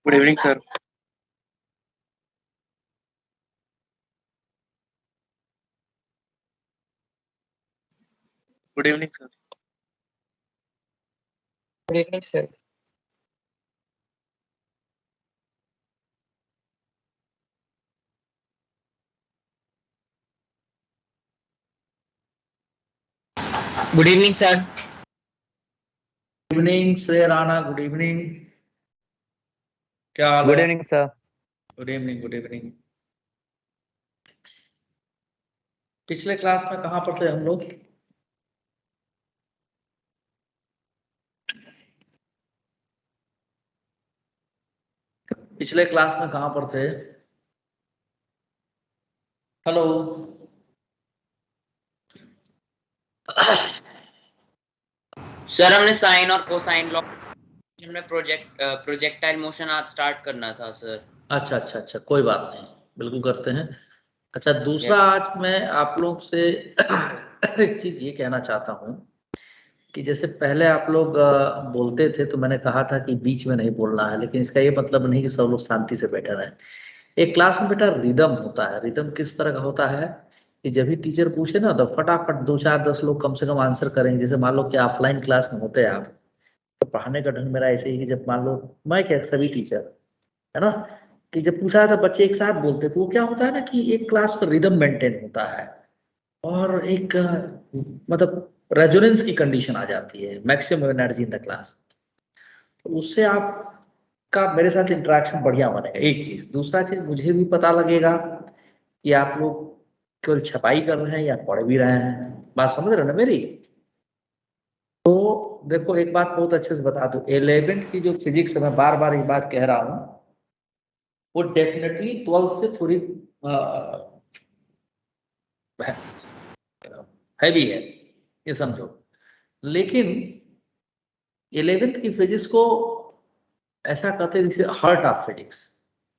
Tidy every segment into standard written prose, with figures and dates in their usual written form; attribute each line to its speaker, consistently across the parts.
Speaker 1: Good evening, sir. Good evening, sir.
Speaker 2: Good evening, sir. Good evening, sir.
Speaker 3: Good evening श्रेय Rana, good evening. क्या हाल
Speaker 4: good
Speaker 3: है?
Speaker 4: Evening sir.
Speaker 3: Good evening, good evening. पिछले class में कहाँ पर थे हम लोग? पिछले क्लास में कहाँ पर थे? हेलो।
Speaker 2: सर हमने साइन और कोसाइन लॉ हमने प्रोजेक्टाइल मोशन आज स्टार्ट करना था सर।
Speaker 3: अच्छा अच्छा अच्छा, कोई बात नहीं, बिल्कुल करते हैं। अच्छा, दूसरा आज मैं आप लोग से एक चीज ये कहना चाहता हूँ कि जैसे पहले आप लोग बोलते थे तो मैंने कहा था कि बीच में नहीं बोलना है, लेकिन इसका ये मतलब नहीं कि सब लोग शांति से बैठे रहें। एक क्लास में बेटा रिदम होता है। रिदम किस तरह का होता है कि जब भी टीचर पूछे ना तो फटाफट 2 4 10 लोग कम से कम आंसर करेंगे। जैसे मान लो कि ऑफलाइन क्लास में होते हैं आप, तो पढ़ाने का ढंग मेरा ऐसे ही कि जब मान लो मैं क्या सभी टीचर है ना, कि जब पूछा था बच्चे एक साथ बोलते तो वो क्या होता है ना कि एक क्लास पर रिदम मेंटेन होता है और एक मतलब रेजोनेंस की कंडीशन आ जाती है, maximum energy in the class. तो उससे आपका मेरे साथ इंटरेक्शन बढ़िया बनेगा, एक चीज। दूसरा चीज, मुझे भी पता लगेगा कि आप लोग केवल छपाई कर रहे हैं या पढ़ भी रहे हैं। बात समझ रहे हो ना मेरी? तो देखो, एक बात बहुत अच्छे से बता दूं, 11th की जो फिजिक्स है, मैं बार बार ये बात कह रहा हूँ, वो डेफिनेटली 12th से थोड़ी हैवी है, ये समझो। लेकिन 11th की फिजिक्स को ऐसा कहते हैं जैसे heart of physics.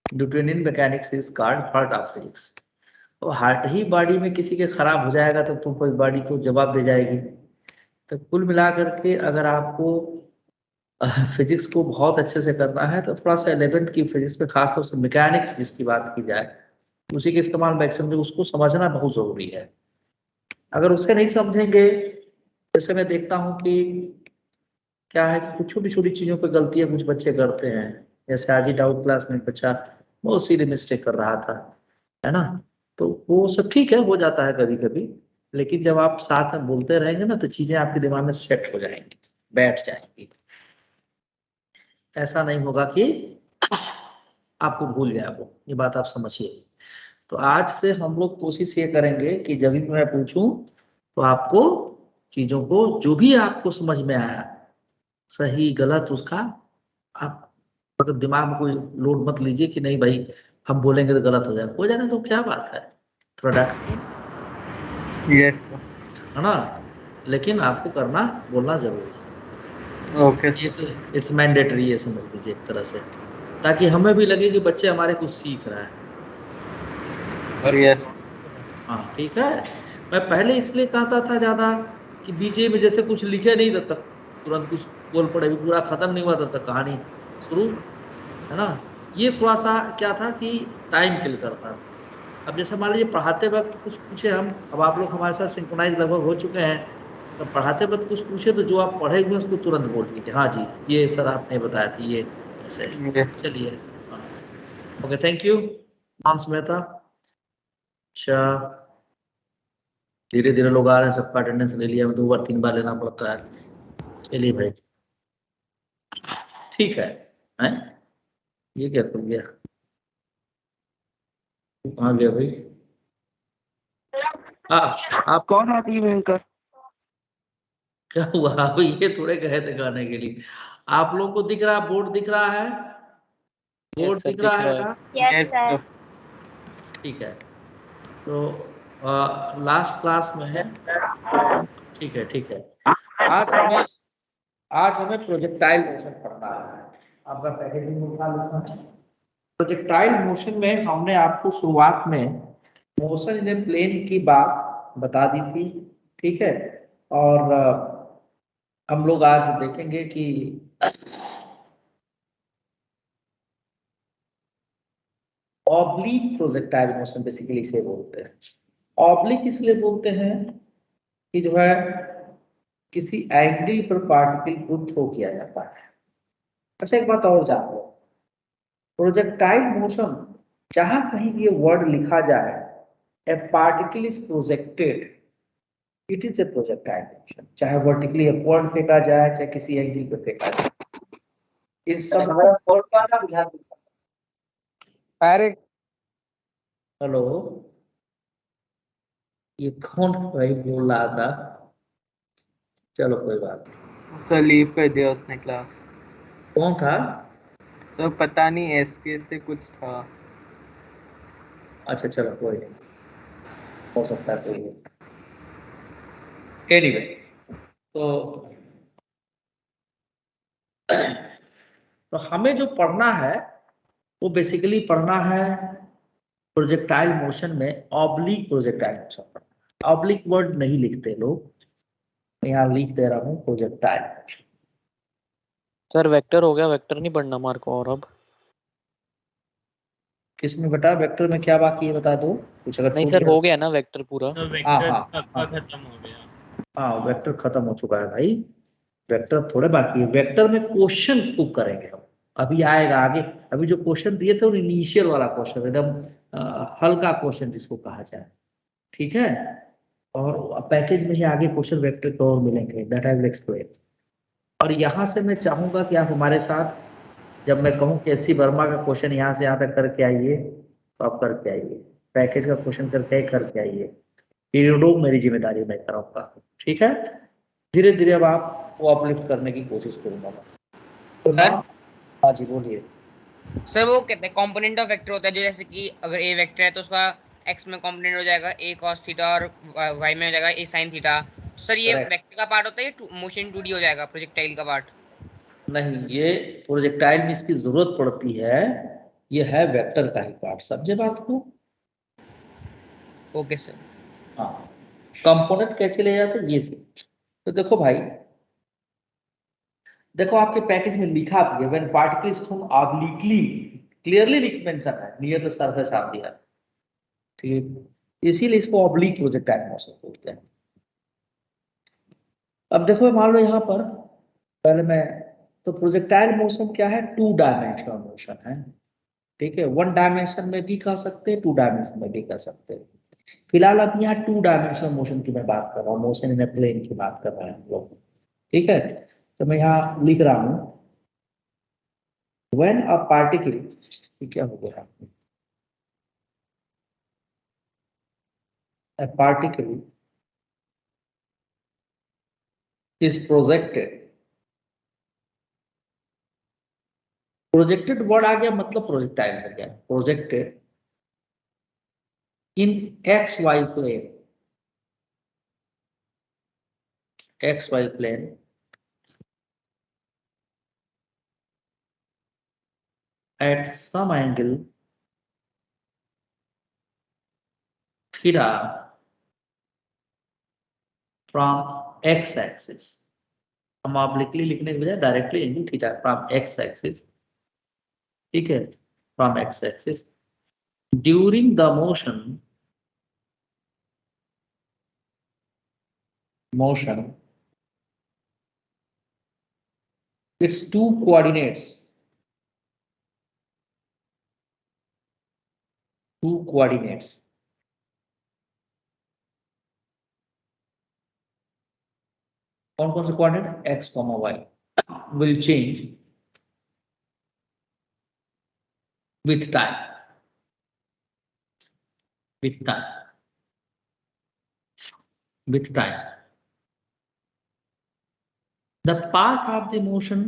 Speaker 3: Newtonian mechanics is called heart of physics. तो हार्ट ही बॉडी में किसी के खराब हो जाएगा तो तुम कोई बॉडी को जवाब दे जाएगी। तो कुल मिलाकर के अगर आपको फिजिक्स को बहुत अच्छे से करना है तो थोड़ा सा 11th की फिजिक्स में खासतौर से मैकेनिक्स जिसकी बात की जाए, उसी के इस्तेमाल मैक्सिमम उसको समझना बहुत जरूरी है। अगर उसे नहीं समझेंगे, जैसे मैं देखता हूँ कि क्या है कि कुछ छोटी छोटी चीजों पर गलतियां कुछ बच्चे करते हैं। जैसे आज ही डाउट क्लास में एक बच्चा बहुत सीधी मिस्टेक कर रहा था, है ना। तो वो सब ठीक है, हो जाता है कभी कभी। लेकिन जब आप साथ में बोलते रहेंगे ना तो चीजें आपके दिमाग में सेट हो जाएंगी, बैठ जाएंगी। ऐसा नहीं होगा कि आपको भूल जाए वो, ये बात आप समझिए। तो आज से हम लोग कोशिश ये करेंगे कि जब भी मैं पूछूं तो आपको चीजों को जो भी आपको समझ में आया, सही गलत, उसका आप मतलब दिमाग में कोई लोड मत लीजिए कि नहीं भाई हम बोलेंगे तो गलत हो जाएगा तो क्या बात है, थोड़ा डांट
Speaker 4: यस
Speaker 3: है ना। लेकिन आपको करना बोलना जरूरी है।
Speaker 4: ओके
Speaker 3: इट्स मैंडेटरी, ये समझ लीजिए एक तरह से, ताकि हमें भी लगे कि बच्चे हमारे कुछ सीख रहे हैं।
Speaker 4: सर। यस
Speaker 3: हाँ ठीक है। मैं पहले इसलिए कहता था ज्यादा कि बीजे में जैसे कुछ लिखे नहीं तब तक तुरंत कुछ बोल पड़े, पूरा खत्म नहीं हुआ तब तक कहानी शुरू, है ना। ये थोड़ा सा क्या था कि टाइम किल करता था। अब जैसे मान लीजिए पढ़ाते वक्त कुछ पूछे हम, अब आप लोग हमारे साथ सिंक्रोनाइज लगभग हो चुके हैं, तो पढ़ाते वक्त कुछ पूछे तो जो आप पढ़े हुए उसको तुरंत बोल दीजिए हाँ जी ये सर आपने बताया था, ये ऐसे है।
Speaker 4: यस
Speaker 3: चलिए, हाँ, ओके, थैंक यू मांस मेहता। अच्छा, धीरे धीरे लोग आ रहे हैं, सबका अटेंडेंस ले लिया, 2 बार 3 बार लेना पड़ता है। चलिए भाई, ठीक है? ये क्या कर गया, कहाँ गया भाई? हाँ, आप
Speaker 4: कौन आती है भयंकर?
Speaker 3: क्या हुआ? अब ये थोड़े कहे थे गाने के लिए। आप लोग को दिख रहा, बोर्ड दिख रहा है? बोर्ड दिख रहा है बेटा?
Speaker 4: Yes sir.
Speaker 3: ठीक है। तो लास्ट क्लास में है, ठीक है ठीक है। आज हमें प्रोजेक्टाइल मोशन पढ़ना है। आपका पैकेजिंग उठा लेना है। प्रोजेक्टाइल मोशन में हमने आपको शुरुआत में मोशन इन ए प्लेन की बात बता दी थी, ठीक है। और हम लोग आज देखेंगे कि ऑब्लिक प्रोजेक्टाइल मोशन बेसिकली इसे बोलते हैं। ऑब्लिक इसलिए बोलते हैं कि जो है किसी एंगल पर पार्टिकल को थ्रो किया जाता है। अच्छा एक बात और जान लो, प्रोजेक्टाइल मोशन जहां कहीं ये वर्ड लिखा जाए ए particle is projected, it is a projectile motion, चाहे वर्टिकली अपवर्ड फेंका जाए चाहे किसी एंगल पे फेंका जाए, इन सब
Speaker 4: अरे
Speaker 3: हेलो ये कौन भाई बोल रहा था? चलो कोई बात नहीं।
Speaker 4: सर लीव कर दिया उसने क्लास।
Speaker 3: कौन था?
Speaker 4: सर पता नहीं एसके से कुछ था।
Speaker 3: अच्छा चलो कोई नहीं, हो सकता है कोई। एनीवे तो हमें जो पढ़ना है वो बेसिकली पढ़ना है प्रोजेक्टाइल मोशन में ऑब्लिक प्रोजेक्टाइल मोशन पढ़ना। ऑब्लिक वर्ड नहीं लिखते लोग, यहाँ लिख दे रहा हूँ प्रोजेक्टाइल मोशन।
Speaker 1: सर वेक्टर हो गया, वेक्टर नहीं पढ़ना मार्को और अब?
Speaker 3: किसमें बेटा वेक्टर में क्या बाकी है बता दो, कुछ अगर
Speaker 1: नहीं
Speaker 3: छूट
Speaker 1: सर
Speaker 3: गया।
Speaker 1: हो गया ना वेक्टर पूरा।
Speaker 3: हाँ खत्म हो गया। हाँ वेक्टर खत्म हो चुका है भाई, वेक्टर थोड़े बाकी है। वेक्टर में क्वेश्चन खूब करेंगे हम, अभी आएगा आगे। अभी जो क्वेश्चन दिए थे वो इनिशियल वाला क्वेश्चन, एकदम हल्का क्वेश्चन जिसको कहा जाए, ठीक है। और पैकेज में ही आगे क्वेश्चन वेक्टर के और मिलेंगे, दैट आई विल एक्सप्लेन। और यहाँ से मैं चाहूंगा कि आप हमारे साथ, जब मैं कहूँ कि एससी वर्मा का क्वेश्चन यहाँ से यहाँ तक करके आइए तो आप करके आइए, पैकेज का क्वेश्चन करके आइए। पीरियडो मेरी जिम्मेदारी मैं कराऊंगा, ठीक है। धीरे धीरे अब आप वो अपलिफ्ट करने की कोशिश करूंगा। तो ना हाँ जी बोलिए।
Speaker 2: सर वो कहते हैं कंपोनेंट ऑफ वेक्टर होता है, जो जैसे कि अगर ए वेक्टर है तो उसका एक्स में कंपोनेंट हो जाएगा ए कॉस थीटा और वाई में हो जाएगा ए साइन थीटा। सर ये
Speaker 3: Correct.
Speaker 2: वेक्टर का पार्ट होता है या मोशन 2D हो जाएगा प्रोजेक्टाइल का पार्ट?
Speaker 3: नहीं, ये प्रोजेक्टाइल में इसकी जरूरत पड़ती है, ये है वेक्टर का ही पार्ट, समझे बात को।
Speaker 2: Okay sir.
Speaker 3: हाँ कंपोनेंट कैसे ले जाते हैं ये से। तो देखो भाई, देखो आपके पैकेज में लिखा भी है when particles thrown obliquely, clearly लिख मेंशन है near the surface of the earth, ठीक है। इसीलिए इसको ऑब्लिक प्रोजेक्टाइल मोशन बोलते हैं। अब देखो मान लो यहाँ पर पहले मैं, तो प्रोजेक्टाइल मोशन क्या है, 2 डायमेंशनल मोशन है, ठीक है। 1 डायमेंशन में भी कर सकते हैं, 2 डायमेंशन में भी कर सकते हैं। फिलहाल अब यहाँ 2 डायमेंशनल मोशन की मैं बात कर रहा हूँ, मोशन इन ए प्लेन की बात कर रहे हैं हम लोग, ठीक है। तो मैं यहाँ लिख रहा हूँ व्हेन अ पार्टिकल, क्या हो गया, a particle is projected word आ गया, मतलब प्रोजेक्टाइल हो गया, projected in x y plane, x y plane at some angle theta from x axis। हम ऑब्लिकली लिखने के बजाय directly angle theta from x axis, ठीक है, from x axis during the motion its 2 coordinates, 2 coordinates कौन कौन से coordinate, x comma y, will change with time, with time, with time। The path of the motion,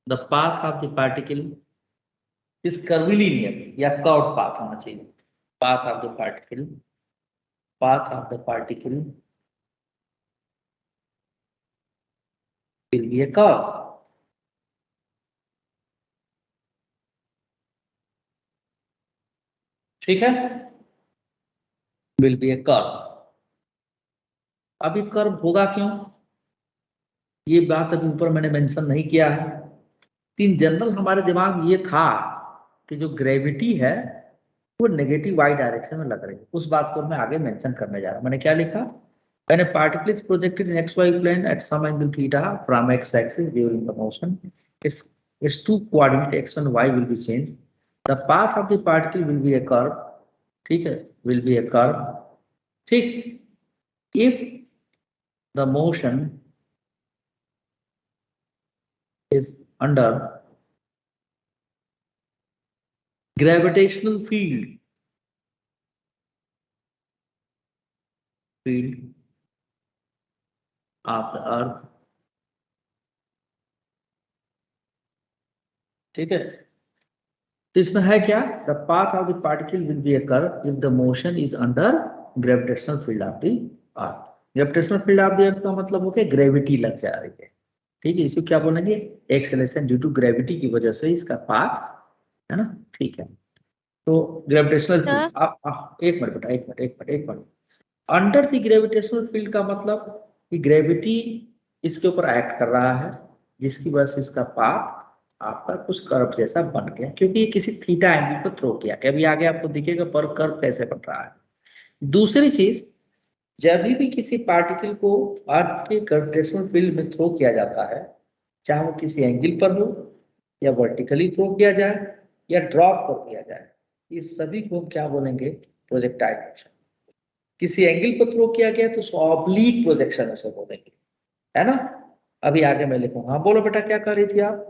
Speaker 3: the path of the particle is curvilinear या curved path होना चाहिए। path of the particle, path of the particle will be a curve, ठीक है, will be a curve। अब ये curve होगा क्यों, ये बात अभी ऊपर मैंने मेंशन नहीं किया है, इन जनरल हमारे दिमाग में ये था कि जो ग्रेविटी है वो नेगेटिव वाई डायरेक्शन में लग रही है। उस बात को मैं आगे मेंशन करने जा रहा हूं। मैंने क्या लिखा? When a particle is projected in xy plane at some angle theta from x-axis during the motion, its two coordinates x and y will be changed. The path of the particle will be a curve. ठीक है, will be a curve. ठीक, if the motion is under gravitational field of the earth, ठीक है, तो इसमें है क्या? The path of the particle will be A curve if the motion is under gravitational field of the earth. Gravitational field of the अर्थ का मतलब हो गया ग्रेविटी लग जा रही है, ठीक है, इसको क्या बोलेंगे? एक्सेलरेशन ड्यू टू ग्रेविटी की वजह से इसका पाथ, है ना, ठीक है। तो ग्रेविटेशनल फील्ड, एक मिनट बेटा, एक minute. Under the gravitational field का मतलब कि ग्रेविटी इसके ऊपर एक्ट कर रहा है, जिसकी वजह से इसका पाथ आपका कुछ कर्व जैसा बन गया, क्योंकि ये किसी थीटा एंगल पर थ्रो किया गया। अभी आगे आपको दिखेगा पर कर्व कैसे बन रहा है। दूसरी चीज, जब भी किसी पार्टिकल को अर्थ के ग्रेविटेशनल फील्ड में थ्रो किया जाता है, चाहे वो किसी एंगल पर हो या वर्टिकली थ्रो किया जाए या ड्रॉप कर दिया जाए, इस सभी को हम क्या बोलेंगे? Projectile motion. किसी एंगल पर थ्रो किया गया तो ऑब्लिक प्रोजेक्शन उसे बोलेंगे, है ना। अभी आगे मैं लिखूंगा। हाँ बोलो बेटा, क्या कर रही थी आप?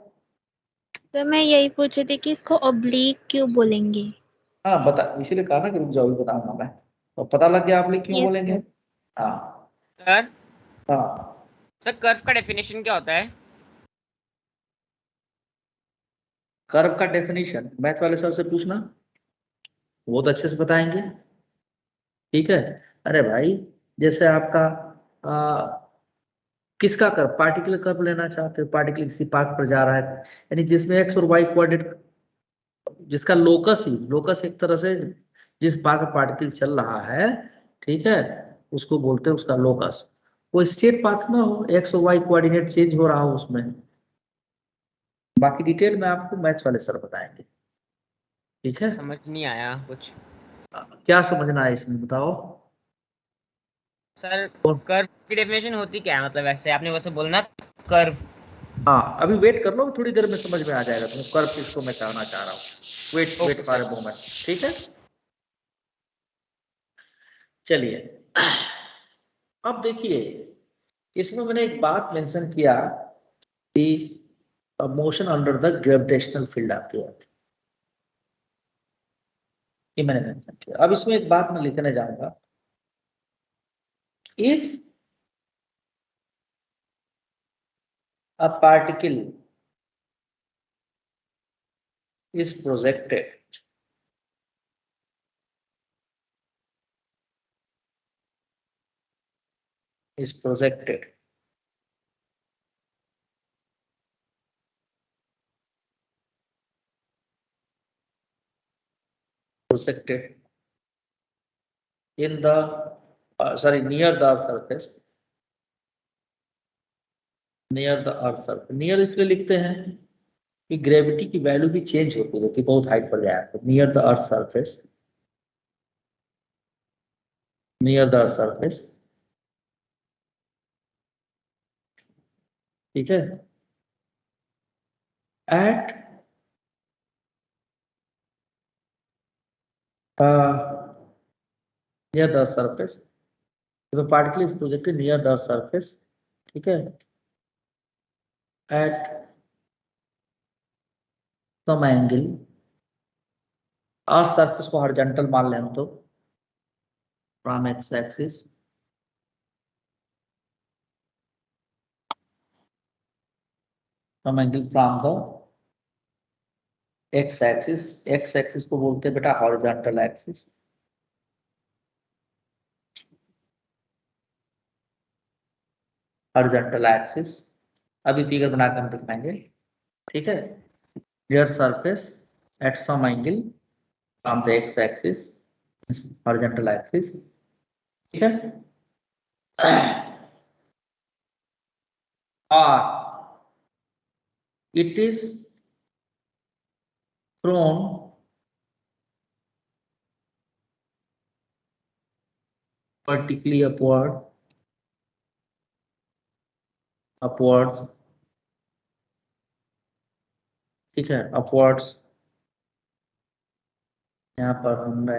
Speaker 5: तो मैं यही पूछ रही थी कि इसको ऑब्लिक क्यों बोलेंगे?
Speaker 3: हाँ बता, इसीलिए कहा ना कि रुक जाओ, भी बताऊंगा मैं। तो पता लग गया ऑब्लिक क्यों
Speaker 5: Yes,
Speaker 3: बोलेंगे?
Speaker 5: sir.
Speaker 3: हाँ
Speaker 2: सर
Speaker 3: हाँ,
Speaker 2: सर कर्व का डेफिनेशन क्या होता है?
Speaker 3: कर्व का डेफिनेशन मैथ वाले सर से पूछना, बहुत अच्छे से बताएंगे, ठीक है। अरे भाई, जैसे आपका किसका कर्व? पार्टिकल कर्व लेना चाहते हो, पार्टिकल किसी पाथ पर जा रहा है, यानी जिसमें एक्स और वाई कोऑर्डिनेट, जिसका लोकस एक तरह से जिस पाथ पर पार्टिकल चल रहा है, ठीक है, उसको बोलते हैं उसका लोकस। वो स्ट्रेट पाथ ना हो, एक्स और वाई कोऑर्डिनेट चेंज हो रहा हो उसमें। बाकी डिटेल में आपको मैथ्स वाले सर बताएंगे, ठीक है।
Speaker 2: समझ नहीं आया कुछ।
Speaker 3: क्या समझना है इसमें बताओ?
Speaker 2: सर कर्व की डेफिनेशन होती क्या है? मतलब ऐसे आपने वैसे बोलना कर्व।
Speaker 3: हाँ अभी वेट कर लो, थोड़ी देर में समझ में आ जाएगा तुम्हें कर्व किसको मैं कहना चाह रहा हूँ। वेट फॉर अ मोमेंट, ठीक है। चलिए, अब देखिए, इसमें मैंने एक बात मेंशन किया कि motion under the gravitational field of the अर्थ, ये मैंने मेंशन किया। अब इसमें एक बात मैं लिखने जाऊंगा, if a particle is projected in the near the earth surface, near इसलिए लिखते हैं कि ग्रेविटी की वैल्यू भी चेंज होती रहती है, बहुत हाइट पर जाए तो नियर द अर्थ सरफेस, ठीक है, at near the surface, the particle is projected near the surface, ठीक है, at some angle, earth surface को हॉरिजॉन्टल मान लें हम तो, from x axis, from angle from the x axis को बोलते हैं बेटा हॉरिजॉन्टल एक्सिस, अभी फिगर बनाकर हम दिखाएंगे, ठीक है। Near surface at some angle from the x axis, horizontal axis, ठीक है, और it is thrown vertically upwards, ठीक है, upwards, यहाँ पर हमने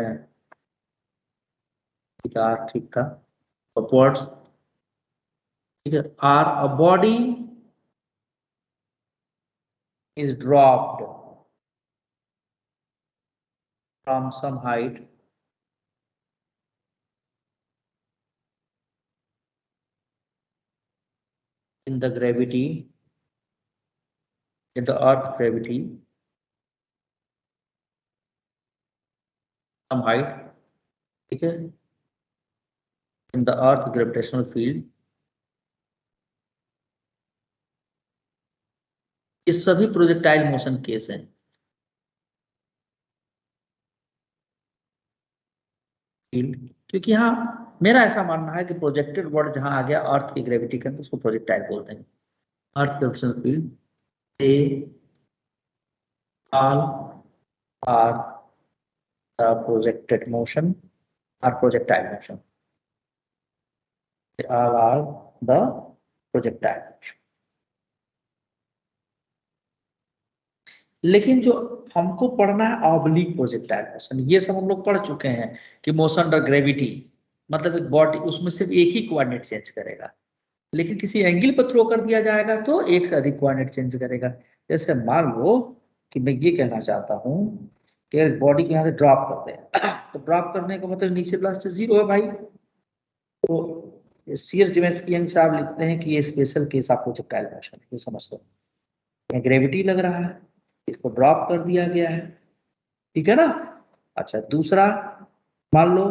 Speaker 3: ठीक था, upwards, ठीक है, or a body is dropped from some height in the gravity, in the earth gravity, some height, ठीक है, in the earth gravitational field, ये सभी प्रोजेक्टाइल मोशन केस हैं। क्योंकि यहाँ मेरा ऐसा मानना है कि प्रोजेक्टेड वर्ड जहां आ गया अर्थ की ग्रेविटी के अंदर उसको प्रोजेक्टाइल बोलते हैं। अर्थ gravitational field they all are the projected motion or projectile motion. They all are the projectile motion. लेकिन जो हमको पढ़ना है ऑब्लिक प्रोजेक्टाइल मोशन, ये सब हम लोग पढ़ चुके हैं कि मोशन अंडर ग्रेविटी मतलब एक बॉडी उसमें सिर्फ एक ही कोऑर्डिनेट चेंज करेगा, लेकिन किसी एंगल पर थ्रो कर दिया जाएगा तो एक से अधिक कोऑर्डिनेट चेंज करेगा। जैसे मान लो कि मैं ये कहना चाहता हूँ कि बॉडी को यहाँ से ड्रॉप कर दे तो ड्रॉप करने का मतलब नीचे प्लस 0 है भाई, तो सीएस डिमेंशियन से आप लिखते हैं कि ये special case of projectile motion, ये समझ लो, ग्रेविटी लग रहा है, इसको ड्रॉप कर दिया गया है, ठीक है ना। अच्छा दूसरा, मान लो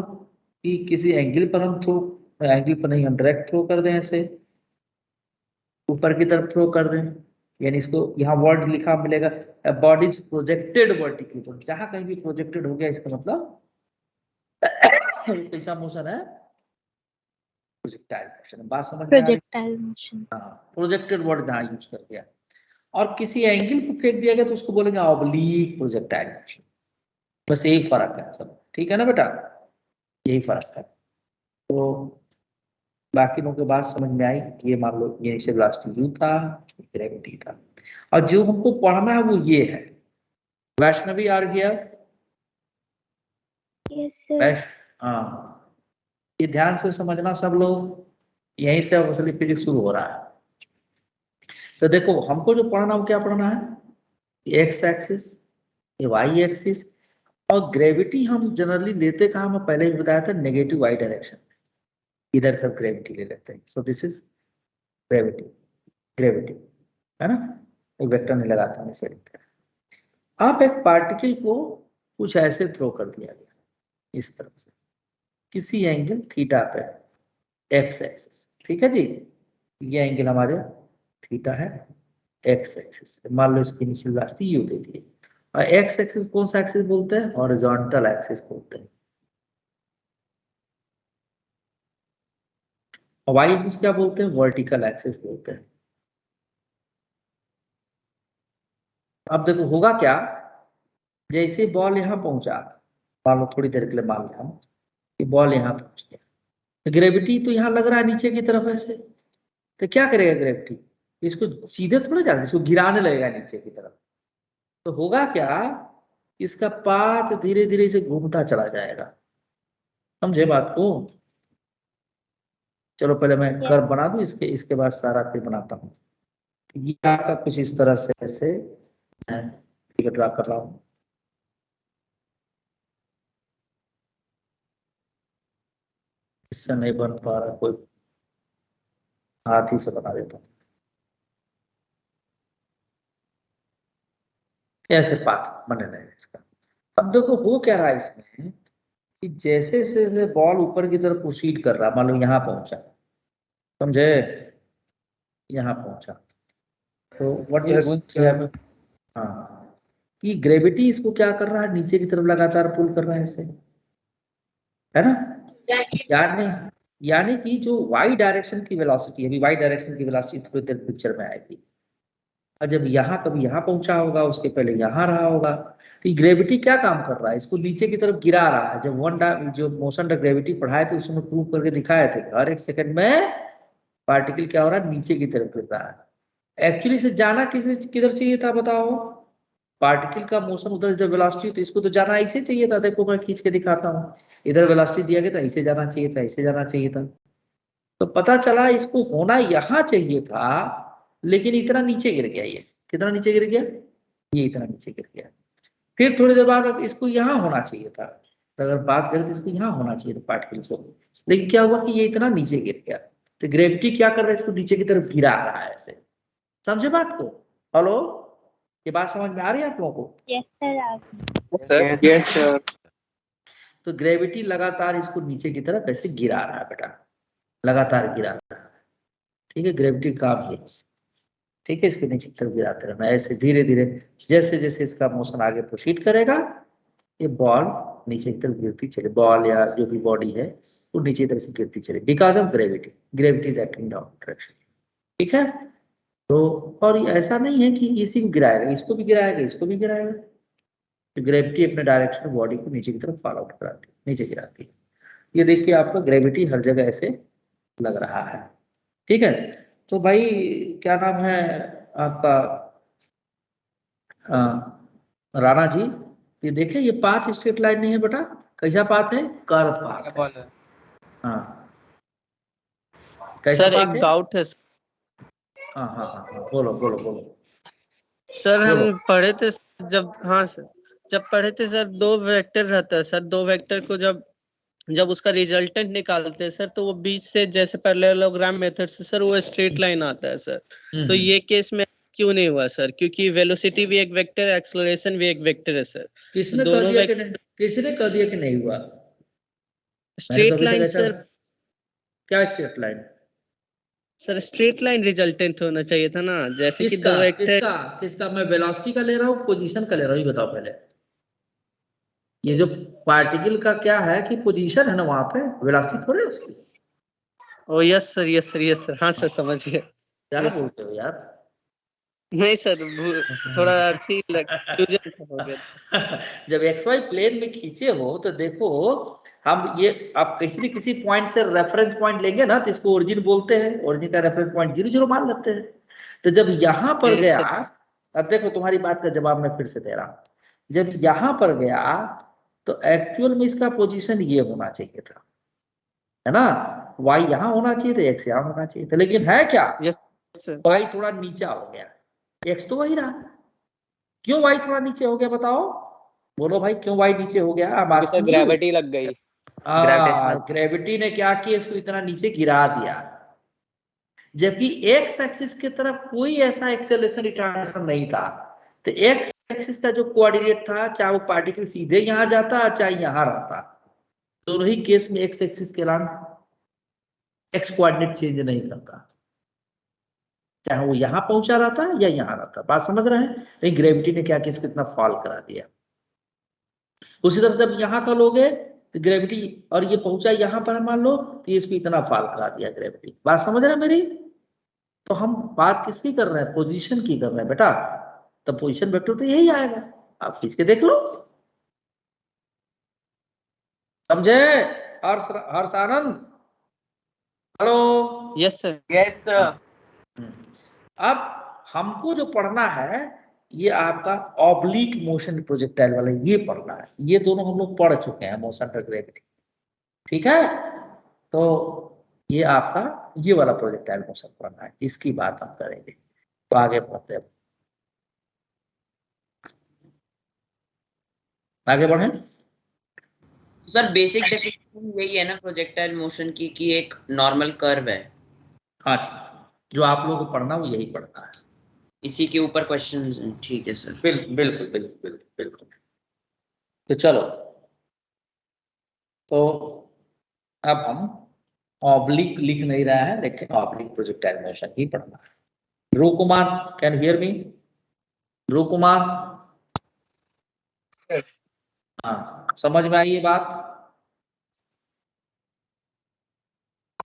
Speaker 3: कि किसी एंगल पर हम थ्रो, एंगल पर नहीं हम डायरेक्ट थ्रो कर दें, ऐसे ऊपर की तरफ थ्रो कर दें, यानी इसको यहाँ वर्ड लिखा मिलेगा बॉडी इज प्रोजेक्टेड वर्टिकली, तो जहां कहीं भी प्रोजेक्टेड हो गया इसका मतलब कैसा मोशन है, प्रोजेक्टाइल मोशन। बात समझ में आ रही है?
Speaker 5: Projectile motion.
Speaker 3: प्रोजेक्टेड वर्ड जहां यूज कर दिया, और किसी एंगल पर फेंक दिया गया तो उसको बोलेंगे ऑब्लिक प्रोजेक्टाइल मोशन। बस यही फर्क है सब, ठीक है ना बेटा, यही फर्क है। तो बाकी लोगों की बात समझ में आई कि ये मान लो ये इनिशियल वेलोसिटी u था, ग्रेविटी था, और जो हमको पढ़ना है वो ये है। Vaishnavi are here?
Speaker 5: Yes sir.
Speaker 3: हाँ, ये ध्यान से समझना सब लोग, यहीं से असली फिजिक्स शुरू हो रहा है। तो देखो हमको जो पढ़ना वो क्या पढ़ना है, एक्स एक्सिस, ये वाई एक्सिस, और ग्रेविटी हम जनरली लेते कहाँ, मैं पहले भी बताया था, नेगेटिव वाई डायरेक्शन, इधर तरफ ग्रेविटी ले लेते हैं। So this is gravity, gravity है ना, एक वेक्टर नहीं लगाता हूं, इसे लिखते हैं। आप एक पार्टिकल को कुछ ऐसे थ्रो कर दिया गया इस तरफ से किसी एंगल थीटा पे, एक्स एक्सिस, ठीक है जी, ये एंगल हमारे थीटा है, एक्स एक्सिस, मान लो इसकी इनिशियल वेलोसिटी यू दे दी, और एक्स एक्सिस कौन सा एक्सिस बोलते हैं, हॉरिजॉन्टल एक्सिस बोलते हैं, और वाई एक्सिस क्या बोलते हैं, वर्टिकल एक्सिस बोलते हैं। अब देखो होगा क्या, जैसे बॉल यहां पहुंचा, मान लो थोड़ी देर के लिए मान लिया कि बॉल यहां पहुंच गया, तो ग्रेविटी तो यहां लग रहा है नीचे की तरफ ऐसे, तो क्या करेगा ग्रेविटी, इसको सीधे थोड़ा जाएगा, इसको गिराने लगेगा नीचे की तरफ, तो होगा क्या, इसका पाथ धीरे धीरे से घूमता चला जाएगा, समझे बात को। चलो पहले मैं कर्व बना दूं इसके, इसके बाद सारा फिर बनाता हूँ। ये आपका कुछ इस तरह से ऐसे ड्रा कर रहा हूँ, इससे नहीं बन पा रहा, कोई हाथ ही से बना देता हूँ, ऐसे पाथ बने रहे इसका। अब देखो हो क्या रहा है इसमें कि जैसे जैसे बॉल ऊपर की तरफ प्रोसीड कर रहा, मान लो यहाँ पहुंचा, समझे, यहाँ पहुंचा, तो व्हाट हाँ, कि ग्रेविटी इसको क्या कर रहा है, नीचे की तरफ लगातार पुल कर रहा है ऐसे, है ना, यानी कि जो वाई डायरेक्शन की वेलोसिटी, अभी वाई डायरेक्शन की वेलोसिटी थोड़ी देर पिक्चर में आएगी, और जब यहाँ कभी यहाँ पहुंचा होगा, उसके पहले यहाँ रहा होगा। तो ये ग्रेविटी क्या काम कर रहा है, इसको नीचे की तरफ गिरा रहा है। जब जो मोशन ऑफ ग्रेविटी पढ़ाए थे उसमें प्रूव करके दिखाए थे, हर एक सेकंड में पार्टिकल क्या हो रहा है, नीचे की तरफ गिर रहा है। एक्चुअली से जाना किधर चाहिए था बताओ? पार्टिकल का मोशन उधर, इधर वेलोसिटी, तो इसको तो जाना ऐसे चाहिए था। देखो मैं खींच के दिखाता हूँ, इधर वेलोसिटी दिया गया था, ऐसे जाना चाहिए था, ऐसे जाना चाहिए था। तो पता चला इसको होना यहाँ चाहिए था, लेकिन इतना नीचे गिर गया। ये कितना नीचे गिर गया, ये इतना नीचे गिर गया। फिर थोड़ी देर बाद इसको यहाँ होना चाहिए था। तो अगर बात करें तो इसको यहाँ होना चाहिए था पार्टिकल को, लेकिन क्या हुआ कि ये इतना नीचे गिर गया। तो ग्रेविटी क्या कर रहा है, इसको नीचे की तरफ गिरा रहा है ऐसे। समझे बात को? हेलो, ये बात समझ में आ रही है आप लोगों को?
Speaker 5: यस सर, आप
Speaker 4: यस सर।
Speaker 3: तो ग्रेविटी लगातार इसको नीचे की तरफ ऐसे गिरा रहा है बेटा, लगातार गिरा रहा है। ठीक है, ग्रेविटी काम ये, ठीक है, इसको नीचे की तरफ गिराते रहना ऐसे धीरे धीरे। जैसे जैसे इसका मोशन आगे प्रोसीड करेगा, ये बॉल नीचे की तरफ गिरती चले, बॉल या जो भी बॉडी है वो नीचे की तरफ से गिरती चले, because of gravity. Gravity is acting down direction. ठीक है, तो और ऐसा नहीं है कि इसी को गिराएगा, इसको भी गिराएगा, इसको भी गिराएगा। तो ग्रेविटी अपने डायरेक्शन में बॉडी को नीचे की तरफ फॉल आउट कराती है, नीचे गिराती है। ये देखिए आपका ग्रेविटी हर जगह ऐसे लग रहा है। ठीक है, तो भाई क्या नाम है आपका, राणा जी, ये देखे ये पाथ स्ट्रेट लाइन नहीं है बेटा, कैसा पाथ है, कर्व पाथ है। हाँ, कैसा
Speaker 6: सर
Speaker 3: पाथ
Speaker 6: एक
Speaker 3: है?
Speaker 6: डाउट है
Speaker 3: हाँ हाँ हाँ हाँ, बोलो बोलो बोलो।
Speaker 6: सर। हम
Speaker 3: बोलो।
Speaker 6: पढ़े थे जब, हाँ सर, जब पढ़े थे सर, दो वेक्टर रहता है सर। दो वेक्टर को जब जब उसका रिजल्टेंट निकालते हैं सर, तो वो बीच से जैसे पैरेललोग्राम मेथड से सर वो स्ट्रेट लाइन आता है सर। तो ये केस में क्यों नहीं हुआ सर? क्योंकि वेलोसिटी भी एक वेक्टर है, एक्सेलरेशन भी एक वेक्टर है सर।
Speaker 3: किसने
Speaker 6: तो
Speaker 3: कह
Speaker 6: दोनों
Speaker 3: दिया कि नहीं, किसने कह दिया कि नहीं हुआ? मैंने तो
Speaker 6: स्ट्रेट
Speaker 3: अभी तक
Speaker 6: लाइन
Speaker 3: ऐसा,
Speaker 6: सर।
Speaker 3: क्या straight line?
Speaker 6: Sir straight line resultant होना चाहिए था ना, जैसे कि
Speaker 3: किसका
Speaker 6: दो वेक्टर।
Speaker 3: किसका किसका? मैं वेलोसिटी का ले रहा हूँ, पोजीशन का ले रहा हूँ, ये बताओ पहले। ये जो पार्टिकल का क्या है कि पोजीशन है ना, वहां पे वेलोसिटी थोड़ी है उसकी।
Speaker 6: ओ yes sir, yes sir, yes sir, हाँ सर, समझ गया।
Speaker 3: क्या
Speaker 6: यस सर।
Speaker 3: बोलते हो यार?
Speaker 6: नहीं सर, थोड़ा अच्छी कंफ्यूजन हो गया।
Speaker 3: जब एक्स वाई प्लेन में खींचे हो तो देखो, हम ये आप किसी न किसी पॉइंट से रेफरेंस पॉइंट लेंगे ना, तो इसको ओरिजिन बोलते हैं, ओरिजिन का रेफरेंस पॉइंट 0 0 मान लेते हैं। तो जब यहाँ पर
Speaker 6: यस
Speaker 3: गया,
Speaker 6: सर।
Speaker 3: अब देखो तुम्हारी बात का जवाब मैं फिर से दे रहा हूँ। जब यहाँ पर गया तो एक्चुअल में इसका पोजीशन ये होना चाहिए था, है ना, वाई यहाँ होना चाहिए था, एक्स यहाँ होना चाहिए था, लेकिन है क्या,
Speaker 6: यस सर।
Speaker 3: वाई थोड़ा नीचा हो गया, एक्स तो वही रहा। क्यों वाई थोड़ा नीचे हो गया बताओ? बोलो भाई, क्यों वाई नीचे हो गया? अब
Speaker 1: क्योंकि सर ग्रेविटी लग गई।
Speaker 3: ग्रेविटी ने क्या किया, इसको इतना नीचे गिरा दिया। जबकि एक्स एक्सिस की तरफ कोई ऐसा एक्सेलरेशन रिटार्डेशन नहीं था। तो एक्स एक्सिस का जो कोऑर्डिनेट था, चाहे वो पार्टिकल सीधे यहाँ जाता चाहे यहाँ रहता, दोनों ही केस में एक्स एक्सिस के अलावा एक्स कोऑर्डिनेट चेंज नहीं करता, चाहे वो यहाँ पहुंचा रहता या यहाँ रहता। बात समझ रहे हैं? लेकिन ग्रेविटी ने क्या किया, इसको इतना फॉल करा दिया। उसी तरह जब यहाँ का लोगे तो ग्रेविटी, और ये पहुंचा यहाँ पर मान लो, तो ये इसको इतना फॉल करा दिया ग्रेविटी। बात समझ रहे हैं मेरी? तो हम बात किसकी कर रहे हैं, पोजीशन की कर रहे हैं बेटा। तो पोजीशन वेक्टर तो यही आएगा, आप खींच के देख लो। समझे? Harsh Anand, hello.
Speaker 6: Yes sir.
Speaker 4: Yes sir.
Speaker 3: अब हमको जो पढ़ना है, ये आपका ऑब्लिक मोशन प्रोजेक्टाइल वाला ये पढ़ना है। ये दोनों हम लोग पढ़ चुके हैं, मोशन पर ग्रेविटी। ठीक है, तो ये आपका ये वाला प्रोजेक्टाइल मोशन पढ़ना है, इसकी बात हम करेंगे। तो आगे बढ़ते हैं, आगे बढ़े।
Speaker 2: सर बेसिक डेफिनेशन यही है ना प्रोजेक्टाइल मोशन की, कि एक नॉर्मल कर्व है।
Speaker 3: हाँ जी, जो आप लोगों को पढ़ना वो यही पढ़ना है।
Speaker 2: इसी के ऊपर क्वेश्चन, ठीक है सर।
Speaker 3: बिल्कुल बिल्कुल बिल्कुल बिल्कुल बिल्कुल। तो चलो, तो अब हम ऑब्लिक लिख नहीं रहा है, लेकिन ऑब्लिक प्रोजेक्टाइल मोशन ही पढ़ना है। ध्रुव कुमार, कैन हियर मी? ध्रुव कुमार, हाँ, समझ में आई ये बात?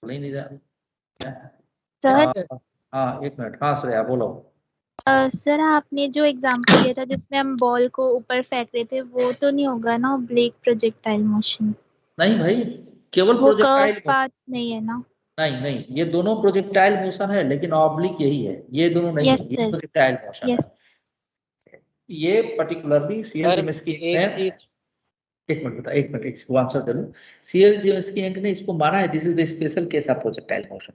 Speaker 3: नहीं रहा।
Speaker 5: सर
Speaker 3: हाँ, एक मिनट। हाँ श्रेया बोलो।
Speaker 5: सर आपने जो एग्जांपल दिया था जिसमें हम बॉल को ऊपर फेंक रहे थे वो तो नहीं होगा ना ऑब्लिक प्रोजेक्टाइल मोशन?
Speaker 3: नहीं भाई, केवल
Speaker 5: वो कर्व
Speaker 3: प्रोजेक्टाइल
Speaker 5: पाथ नहीं है ना?
Speaker 3: नहीं नहीं, ये दोनों प्रोजेक्टाइल मोशन है, लेकिन ऑब्लिक यही है, ये दोनों नहीं
Speaker 5: यस
Speaker 3: है, ये
Speaker 5: सर,
Speaker 3: प्रोजेक्टाइल मोशन है।
Speaker 5: यस।
Speaker 3: ये पर्टिकुलरली सीएल
Speaker 1: सर
Speaker 3: जेमस्की
Speaker 1: एक
Speaker 3: में,
Speaker 1: चीज,
Speaker 3: एक मिनट बता, एक मिनट इसको आंसर दे लूं। सीएल जेमस्की ने इसको माना है, this is the special case of projectile motion.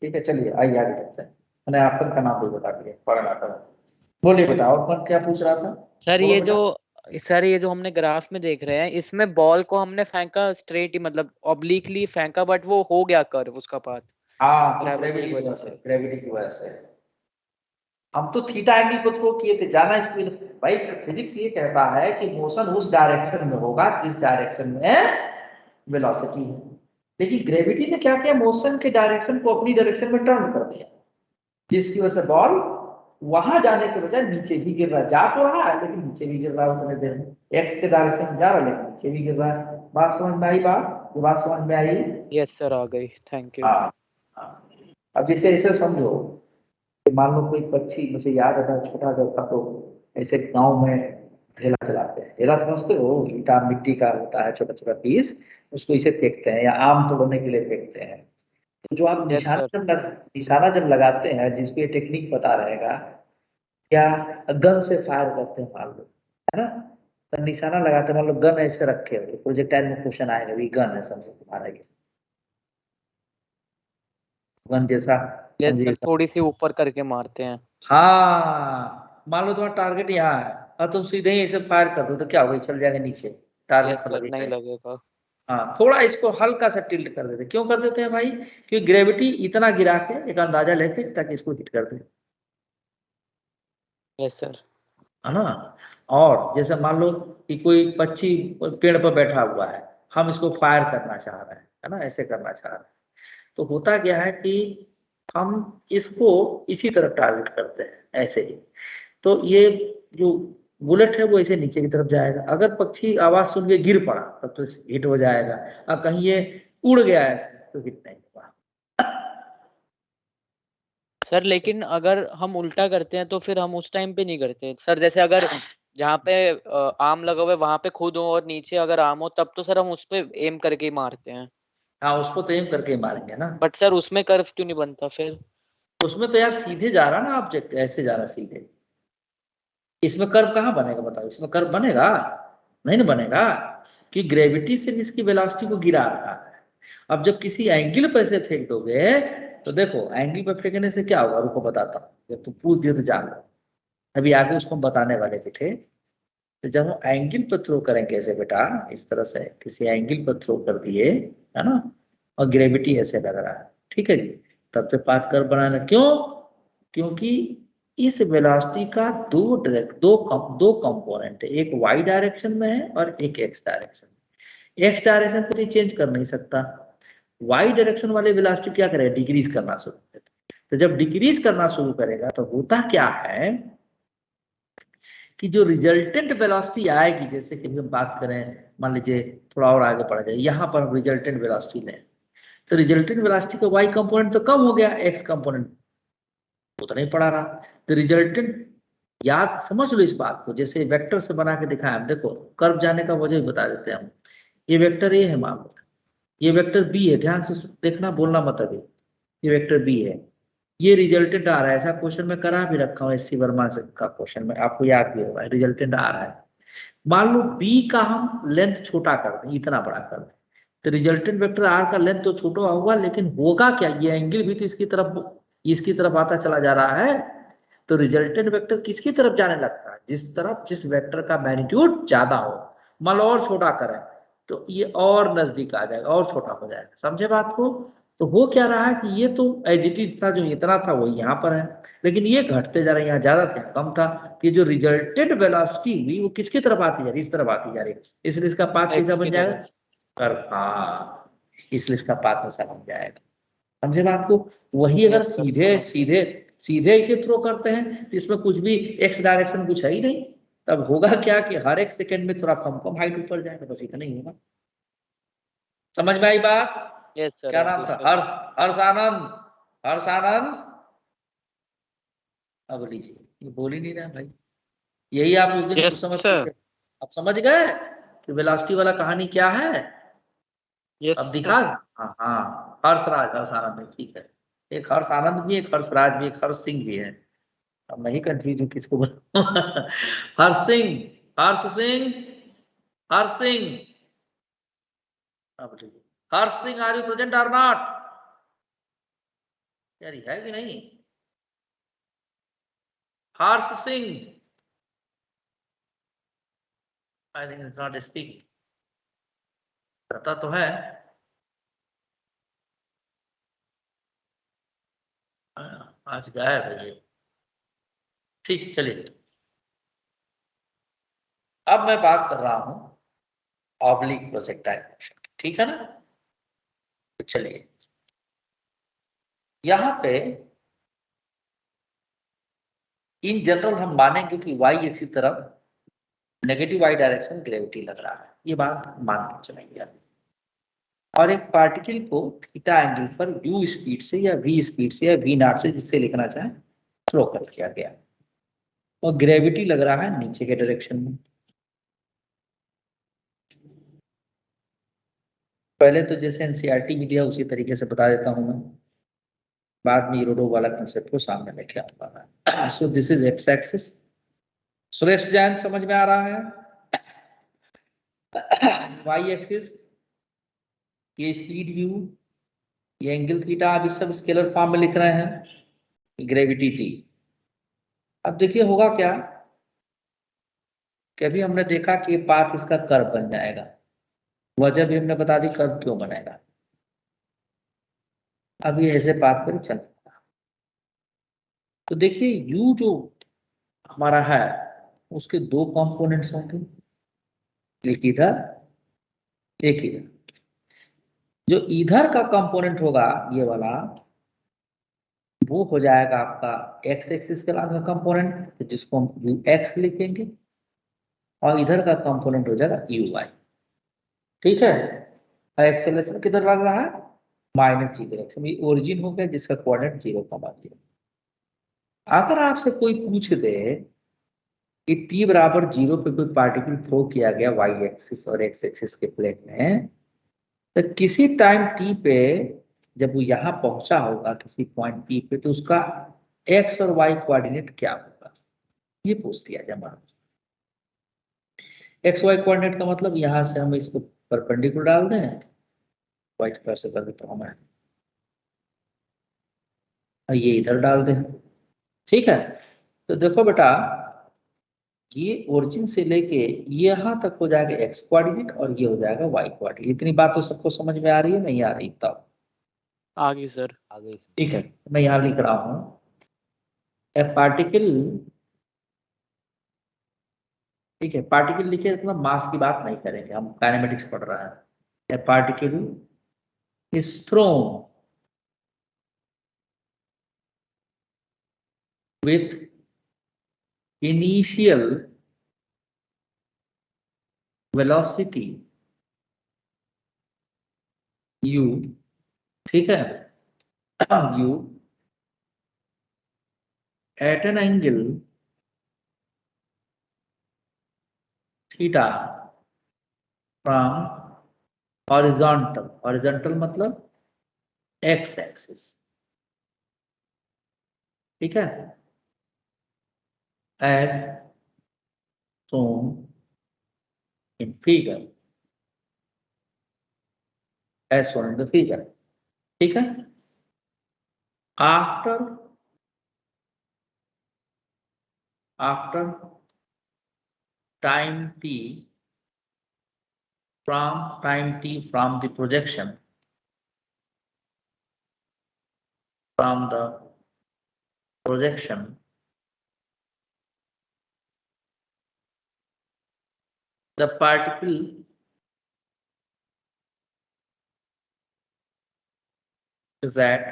Speaker 3: ठीक है, चलिए आइए आगे चलते हैं। मैंने ऑप्शन का नाम भी बता दिया, फॉरन। बोलिए बेटा, और कौन क्या पूछ रहा था?
Speaker 1: सर
Speaker 3: बोलो
Speaker 1: ये
Speaker 3: बेटा।
Speaker 1: जो हमने ग्राफ में देख रहे हैं, इसमें बॉल को हमने फेंका स्ट्रेट ही, मतलब ऑब्लिकली फेंका, बट वो हो गया कर्व उसका पाथ
Speaker 3: हाँ, तो
Speaker 1: ग्रेविटी
Speaker 3: ग्रेविटी
Speaker 1: की
Speaker 3: की
Speaker 1: वजह
Speaker 3: वजह से,
Speaker 1: से।
Speaker 3: ग्रेविटी की वजह से हम तो थीटा एंगल को थ्रो किए थे, जाना स्पीड। भाई फिजिक्स ये कहता है कि मोशन उस डायरेक्शन में होगा जिस डायरेक्शन में वेलोसिटी है, लेकिन ग्रेविटी ने क्या किया, मोशन के डायरेक्शन को अपनी डायरेक्शन में टर्न कर दिया, जिसकी वजह से बॉल वहां जाने के बजाय नीचे भी गिर रहा है। जा तो रहा है लेकिन नीचे भी गिर रहा है उतने देर में, एक्स के डायरेक्शन में जा रहा है लेकिन नीचे भी गिर रहा है। बात समझ में आई? बात समझ में आई?
Speaker 1: यस सर, आ गई, थैंक यू।
Speaker 3: हाँ हाँ। अब जैसे ऐसे समझो, मान लो कोई पक्षी, मुझे याद है मैं छोटा जब था तो ऐसे गांव में ढेला चलाते हैं। ढेला समझते हो, ईटा मिट्टी का होता है, छोटा छोटा पीस, उसको इसे फेंकते हैं या आम तोड़ने के लिए फेंकते हैं। तो जो आप
Speaker 1: यस सर।
Speaker 3: निशाना जब लगाते हैं, जिसको ये टेक्निक पता रहेगा, या गन से फायर करते हैं मान लो, है ना, तो निशाना लगाते हैं, मान लो गन ऐसे रखे हो, प्रोजेक्टाइल में क्वेश्चन आएगा, भी गन है समझो तुम्हारा, ये गन जैसा
Speaker 1: यस
Speaker 3: समझिए।
Speaker 1: सर, थोड़ी सी ऊपर करके मारते हैं।
Speaker 3: हाँ, मान लो तुम्हारा टारगेट यहाँ है और तुम सीधे ही इसे फायर कर दो तो क्या होगा, चल जाएगा नीचे, टारगेट
Speaker 1: यस
Speaker 3: पर
Speaker 1: सर,
Speaker 3: लगे
Speaker 1: नहीं
Speaker 3: जाएगा।
Speaker 1: लगेगा।
Speaker 3: हाँ, थोड़ा इसको हल्का सा टिल्ट कर देते। क्यों कर देते हैं भाई? क्योंकि ग्रेविटी इतना गिरा के एक अंदाजा लेके ताकि इसको हिट कर दे,
Speaker 1: यस सर।
Speaker 3: है ना। और जैसे मान लो कि कोई पक्षी पेड़ पर बैठा हुआ है, हम इसको फायर करना चाह रहे हैं, है ना, ऐसे करना चाह रहे हैं, तो होता क्या है कि हम इसको इसी तरफ टारगेट करते हैं, ऐसे ही। तो ये जो बुलेट है वो ऐसे नीचे की तरफ जाएगा। अगर पक्षी आवाज सुन के गिर पड़ा तब तो हिट हो जाएगा, और कहीं ये उड़ गया ऐसे तो हिट नहीं होगा।
Speaker 1: सर लेकिन अगर हम उल्टा करते हैं तो फिर हम उस टाइम पे नहीं करते सर। जैसे अगर जहाँ पे आम लगा हुआ है वहां पे खुद हो और नीचे अगर आम हो, तब तो सर हम उस पे एम करके ही मारते हैं।
Speaker 3: हाँ, उसको तो एम करके ही मारेंगे ना।
Speaker 1: बट सर उसमें कर्व क्यों नहीं बनता फिर?
Speaker 3: उसमें तो यार सीधे जा रहा ना ऑब्जेक्ट, ऐसे जा रहा सीधे। इसमें कर्व कहाँ बनेगा बताओ? इसमें कर्व बनेगा? नहीं ना बनेगा, कि ग्रेविटी से इसकी वेलोसिटी को गिरा रहा है। अब जब किसी एंगल पर से फेंक दोगे, तो देखो एंगल पर फेंकने से क्या होगा, रुको बताता हूँ, जब तुम पूछ दिए तो जान लो। अभी आगे उसको हम बताने वाले थे। तो जब हम एंगल पर थ्रो करेंगे ऐसे बेटा, इस तरह से किसी एंगल पर थ्रो कर दिए, है ना, और ग्रेविटी ऐसे लग रहा है, ठीक है जी, तब से पाथ कर्व बनाना। क्यों? क्योंकि इस वेलोसिटी का दो कंपोनेंट है, एक वाई डायरेक्शन में है और एक एक्स डायरेक्शन में। एक्स डायरेक्शन को तो चेंज कर नहीं सकता, वाई डायरेक्शन वाले वेलोसिटी क्या करेगा, डिक्रीज करना शुरू करेगा। तो जब डिक्रीज करना शुरू करेगा तो होता क्या है कि जो रिजल्टेंट वेलोसिटी आएगी, जैसे कि हम बात करें, मान लीजिए थोड़ा और आगे बढ़ा जाए, यहाँ पर हम रिजल्टेंट वेलोसिटी लें, तो रिजल्टेंट वेलोसिटी का वाई कंपोनेंट तो कम हो गया, एक्स कंपोनेंट उतना ही पड़ा रहा। तो रिजल्टेंट, याद समझ लो इस बात को, जैसे वेक्टर से बना के दिखाया हम, देखो कर्व जाने का वजह बता देते हैं हम। ये वेक्टर ए है मान लो, ये वेक्टर बी है, ध्यान से देखना, बोलना मत अभी। ये वेक्टर बी है, ये रिजल्टेंट आ रहा है, ऐसा क्वेश्चन मैं करा भी रखा हूँ एससी वर्मा से का क्वेश्चन में, आपको याद भी होगा, रिजल्टेंट आ रहा है। मान लो बी का हम लेंथ छोटा कर दें, इतना बड़ा कर दें, तो रिजल्टेंट वेक्टर आर का लेंथ तो छोटा होगा, लेकिन होगा क्या, ये एंगल भी तो इसकी तरफ आता चला जा रहा है। तो रिजल्टेंट वेक्टर किसकी तरफ जाने लगता है, जिस वेक्टर का मैग्नीट्यूड ज्यादा हो। मान लो और छोटा करें तो ये और नजदीक आ जाएगा, और छोटा हो जाएगा, समझे बात को। तो हो क्या रहा है कि ये तो एज इट इज था, जो इतना था वो यहाँ पर है, लेकिन ये घटते जा रहा है, यहाँ ज्यादा था कम था। कि जो रिजल्टेंट वेलोसिटी हुई वो किसकी तरफ आती जा रही, इस तरफ आती जा रही, इसलिए इसका पाथ कैसा
Speaker 1: एक्स
Speaker 3: बन
Speaker 1: की
Speaker 3: जाएगा,
Speaker 1: तरफ।
Speaker 3: हाँ, इसलिए इसका पाथ ऐसा बन जाएगा। समझे बात को। वही अगर
Speaker 1: यस सर,
Speaker 3: सीधे
Speaker 1: समझ गया।
Speaker 3: सीधे सीधे इसे थ्रो करते हैं, इसमें कुछ भी एक्स डायरेक्शन कुछ है ही नहीं, तब होगा क्या कि हर एक सेकंड में थोड़ा कम कम हाइट ऊपर जाएगा, बस इतना ही होगा। समझ में आई बात?
Speaker 1: यस सर,
Speaker 3: क्या
Speaker 1: आ
Speaker 3: नाम
Speaker 1: गई
Speaker 3: था?
Speaker 1: सर।
Speaker 3: हर्षानंद। हर्षानंद। अब लीजिए, ये बोल ही नहीं रहा भाई। यही आप उस दिन
Speaker 6: Yes,
Speaker 3: उस समय
Speaker 6: sir.
Speaker 3: पूछे, आप समझ गए कि वेलोसिटी वाला कहानी क्या है?
Speaker 6: Yes,
Speaker 3: अब
Speaker 6: sir.
Speaker 3: दिखा। हाँ हाँ, हर्षराज, हर्ष आनंद, ठीक है। एक हर्ष आनंद भी, एक हर्षराज भी, एक हर्ष सिंह भी है। अब नहीं कंफ्यूज हूँ किसको बोलूं। हर्ष सिंह, हर्ष सिंह, हर्ष सिंह। अब ठीक है। Harsh Singh, are you present और नॉट? यार ये है कि नहीं? Harsh Singh, I think it's not speaking. करता तो है। आज गायब है ये। ठीक है, चलिए। अब मैं बात कर रहा हूं ऑब्लिक प्रोजेक्टाइल मोशन, ठीक है ना? तो चलिए, यहां पे इन जनरल हम मानेंगे कि वाई एक्सिस तरफ नेगेटिव वाई डायरेक्शन ग्रेविटी लग रहा है, ये बात मान के चलेंगे। और एक पार्टिकल को थीटा एंगल पर u स्पीड से या v स्पीड से या v नॉट से, जिससे लिखना चाहें, थ्रो कर किया गया, और ग्रेविटी लग रहा है नीचे के डायरेक्शन में। पहले तो जैसे एनसीईआरटी में दिया उसी तरीके से बता देता हूं मैं, बाद में यूरोडो वाला कंसेप्ट को सामने लेके आऊंगा। So this is x axis. Suresh Jain समझ में आ रहा है? वाई एक्सिस, ये स्पीड u, ये एंगल थीटा, आप इस सब स्केलर फॉर्म में लिख रहे हैं, ग्रेविटी जी। अब देखिए होगा क्या कि अभी हमने देखा कि पाथ इसका कर्व बन जाएगा, वजह भी हमने बता दी कर्व क्यों बनेगा। अब ये ऐसे पाथ पर चल, तो देखिए u जो हमारा है उसके दो कंपोनेंट्स होंगे, एक इधर एक इधर। जो इधर का कंपोनेंट होगा ये वाला, वो हो जाएगा आपका x एक्सिस के का कंपोनेंट, जिसको हम ux लिखेंगे, और इधर का कंपोनेंट हो जाएगा uy, ठीक है। और एक्सेलरेशन किधर लग रहा है? माइनस जी डायरेक्शन, ये ओरिजिन हो गया जिसका कोऑर्डिनेट 0,0। अगर आपसे कोई पूछ दे कि t बराबर 0 पे कोई पार्टिकल थ्रो किया गया y एक्सिस और x एक्सिस के प्लेन में, तो किसी टाइम t पे जब वो यहां पहुंचा होगा किसी पॉइंट p पे, तो उसका x और y कोऑर्डिनेट क्या होगा, ये पूछ दिया जाए। मान एक्स वाई कोऑर्डिनेट का मतलब यहां से हम इसको परपेंडिकुलर डाल दें, व्हाइट कलर से कर देता हूं मैं, और ये इधर डाल दें, ठीक है। तो देखो बेटा, ये ओरिजिन से लेके यहां तक हो जाएगा एक्स कोऑर्डिनेट और ये हो जाएगा वाई कोऑर्डिनेट। इतनी बात तो सबको समझ में आ रही है, नहीं आ रही? तब
Speaker 1: आगे सर, आगे।
Speaker 3: ठीक है, मैं यहां लिख रहा हूं ए पार्टिकल, ठीक है। पार्टिकल लिखे तो मास की बात नहीं करेंगे, हम काइनेमेटिक्स पढ़ रहा है। ए particle is throne with initial velocity u, ठीक है, u at an angle theta from horizontal, horizontal मतलब x axis, ठीक है, as shown in figure, as shown in the figure, ठीक है। after time t, from the projection, from the projection, the particle is at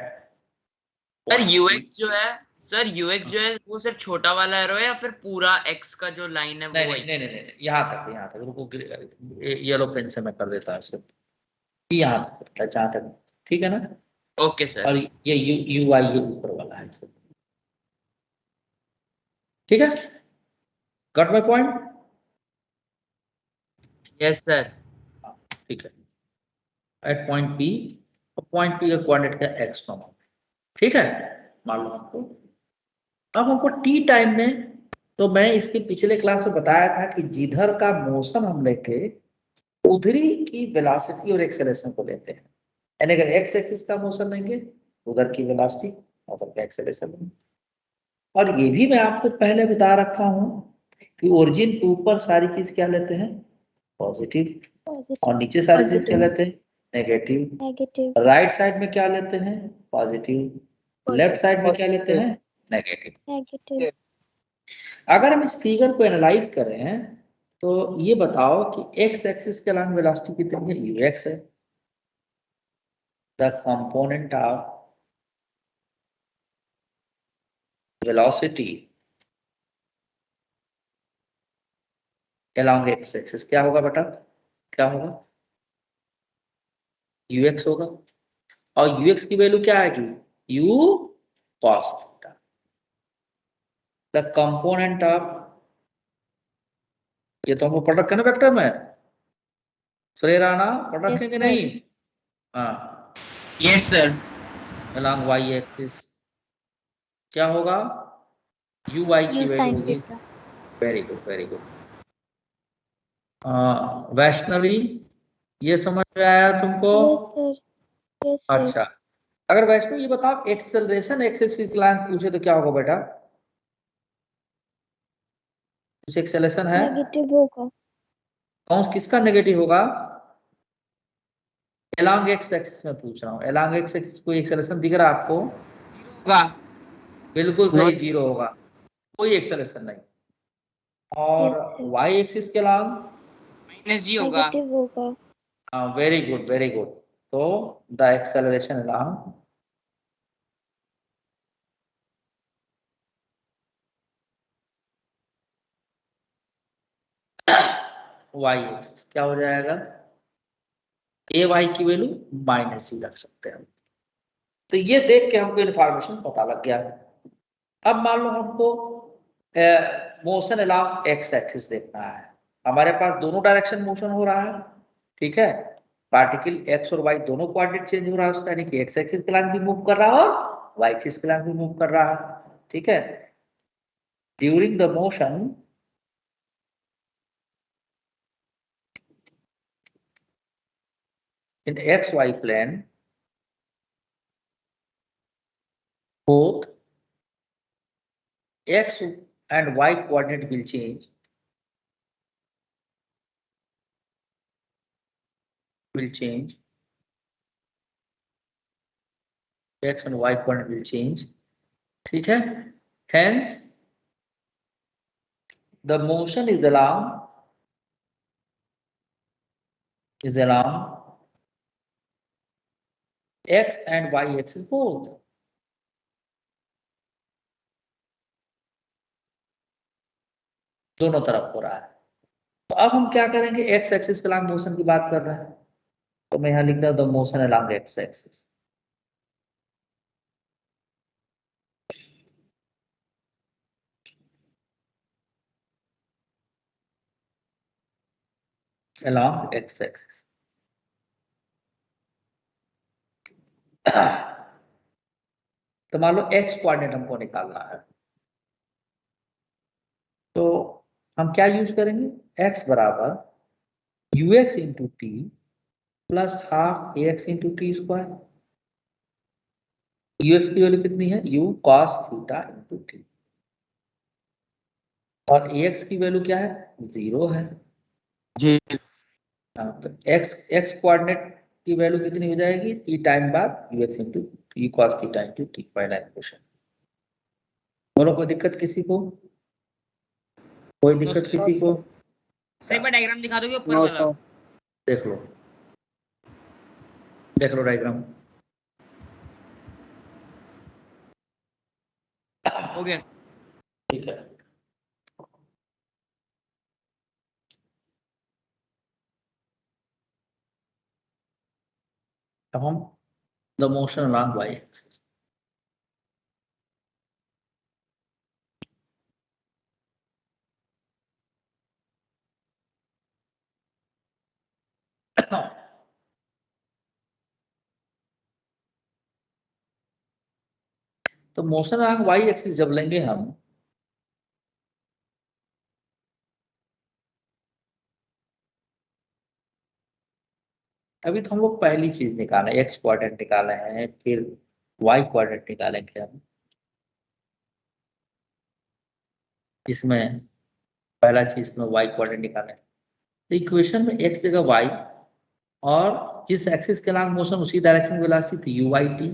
Speaker 2: sir
Speaker 3: point
Speaker 2: UX जो है, sir UX जो है वो सिर्फ छोटा वाला एरो है या फिर पूरा एक्स का जो लाइन है
Speaker 3: नहीं
Speaker 2: वो
Speaker 3: नहीं
Speaker 2: है?
Speaker 3: नहीं नहीं, यहाँ तक रुको, येलो पेन से मैं कर देता हूँ सिर्फ, यहाँ तक जहाँ तक, ठीक है ना।
Speaker 2: Okay sir.
Speaker 3: और ये यू यू आई ये ऊपर वाला है, ठीक है, got my point?
Speaker 2: Yes sir.
Speaker 3: ठीक है, at point P, point P का कोऑर्डिनेट क्या एक्स नॉर्मल, ठीक है, मान लो आपको। अब हमको टी टाइम में, तो मैं इसके पिछले क्लास में बताया था कि जिधर का मोशन हम लेके उधरी की वेलोसिटी और एक्सेलरेशन को लेते हैं, यानी अगर एक्स एक्सिस का मोशन लेंगे उधर की वेलोसिटी उधर का एक्सेलरेशन लेंगे। और ये भी मैं आपको पहले बता रखा हूं कि ओरिजिन के ऊपर सारी चीज क्या लेते हैं, पॉजिटिव, और नीचे सारी चीज क्या लेते हैं, नेगेटिव।
Speaker 5: नेगेटिव।
Speaker 3: राइट साइड में क्या लेते हैं, पॉजिटिव, लेफ्ट साइड में क्या लेते हैं, नेगेटिव।
Speaker 5: नेगेटिव।
Speaker 3: अगर हम इस फिगर को एनालाइज करें तो ये बताओ कि एक्स एक्सिस के अलॉन्ग वेलोसिटी कितनी है, यूएक्स है। The component of velocity along x axis क्या होगा बेटा, क्या होगा, यूएक्स होगा। और यूएक्स की वैल्यू क्या आएगी, you cos theta. The component of, ये तो हमको पढ़ रखे ना वेक्टर में, श्रेय राणा पढ़ रखे
Speaker 5: Yes,
Speaker 3: कि
Speaker 5: sir.
Speaker 3: नहीं? हाँ,
Speaker 2: yes sir.
Speaker 3: along y axis क्या होगा, यू वाई की
Speaker 5: U
Speaker 3: वैल्यू
Speaker 5: sin
Speaker 3: होगी।
Speaker 5: theta.
Speaker 3: Very good, very good. Vaishnavi, ये समझ में आया तुमको?
Speaker 5: Yes, sir. Yes, sir.
Speaker 3: अच्छा, अगर वैष्णवी ये बताओ एक्सेलरेशन एक्स एक्सिस की लाइन पूछे तो क्या होगा बेटा, कुछ एक्सेलरेशन है,
Speaker 5: Negative होगा.
Speaker 3: कौन किसका नेगेटिव होगा, along एक्स एक्सिस में पूछ रहा हूँ, along एक्स एक्सिस कोई एक्सेलरेशन दिख रहा है आपको?
Speaker 2: होगा।
Speaker 3: बिल्कुल सही,
Speaker 6: Not-
Speaker 3: जीरो होगा, कोई एक्सेलरेशन नहीं। और
Speaker 5: Yes, sir.
Speaker 3: y एक्सिस के along,
Speaker 2: माइनस जी होगा।
Speaker 5: Negative होगा.
Speaker 3: Very good, very good. तो the acceleration along y axis क्या हो जाएगा, ए वाई की वैल्यू माइनस ही रख सकते हैं। तो ये देख के हमको इन्फॉर्मेशन पता लग गया। अब मान लो हमको मोशन अलोंग एक्स एक्सिस देखना है, हमारे पास दोनों डायरेक्शन मोशन हो रहा है, ठीक है, पार्टिकल एक्स और वाई दोनों कोऑर्डिनेट चेंज हो रहा है उसका, यानी कि एक्स एक्सिस के लाइन भी मूव कर रहा है और वाई एक्सिस के लाइन भी मूव कर रहा है, ठीक है। During the motion in xy plane, both x and y coordinate will change, x and y coordinate will change, ठीक है। Hence the motion is along x and y axis both, दोनों तरफ हो रहा है। तो अब हम क्या करेंगे, एक्स एक्सिस के अलॉन्ग मोशन की बात कर रहे हैं, तो मैं यहाँ लिख दूं the motion along x axis. along x axis तो मान लो x कोऑर्डिनेट हमको निकालना है, तो हम क्या यूज करेंगे, x बराबर ux into t plus half a x into t square. ux की वैल्यू कितनी है, u cos theta into t, और ax की वैल्यू क्या है, 0 है।
Speaker 6: जी
Speaker 3: हाँ, तो x कोऑर्डिनेट की वैल्यू कितनी हो जाएगी, t टाइम बाद ux into u cos theta into T, पहला इक्वेशन। बोलो कोई दिक्कत किसी को, कोई दिक्कत किसी को?
Speaker 2: सर एक बार डायग्राम दिखा दोगे ऊपर
Speaker 6: नो
Speaker 2: वाला?
Speaker 6: सर
Speaker 3: देख लो, देख लो डायग्राम।
Speaker 2: हो गया।
Speaker 3: ठीक है, अब हम the motion along y axis, तो मोशन अलॉन्ग वाई एक्सिस जब लेंगे हम, अभी तो हम लोग पहली चीज निकाले, एक्स क्वाड्रेंट निकाले हैं, फिर वाई क्वाड्रेंट निकालेंगे हम। इसमें पहला चीज में वाई क्वाड्रेंट निकालें, तो इक्वेशन में एक्स जगह वाई, और जिस एक्सिस के अलॉन्ग मोशन उसी डायरेक्शन वेलोसिटी थी यू वाई टी,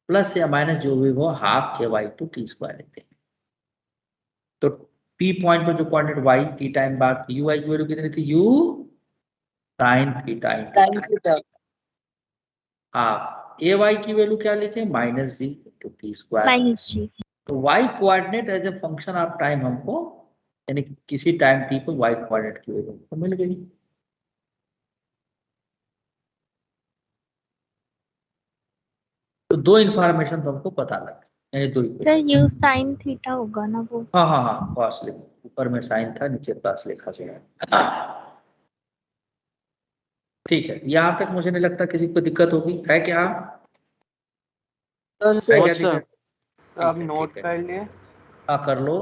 Speaker 3: प्लस या माइनस जो भी हो हाफ के वाई टू टी स्क्वायर लेते हैं। तो पी पॉइंट पर जो कोऑर्डिनेट वाई टी टाइम बाद यू वाई की वैल्यू कितनी थी, u sine theta into half, a y की वैल्यू क्या लिखे, minus g into t square.
Speaker 5: -g।
Speaker 3: तो y coordinate as a function of time हमको, यानी कि किसी टाइम टी पर वाई कोऑर्डिनेट की वैल्यू हमको मिल गई। तो दो इंफॉर्मेशन तो हमको पता लगा, यानी दो
Speaker 5: sir
Speaker 3: equation।
Speaker 5: u sin theta होगा ना वो?
Speaker 3: हाँ हाँ हाँ, कॉस लिखा, ऊपर में साइन था, नीचे प्लस लिखा गया। ठीक है, यहाँ तक मुझे नहीं लगता किसी को दिक्कत होगी, है क्या? है क्या दिक्कत?
Speaker 4: आप
Speaker 3: ठीक है,
Speaker 4: नोट
Speaker 3: ठीक है।
Speaker 4: कर लिए?
Speaker 3: हाँ कर लो।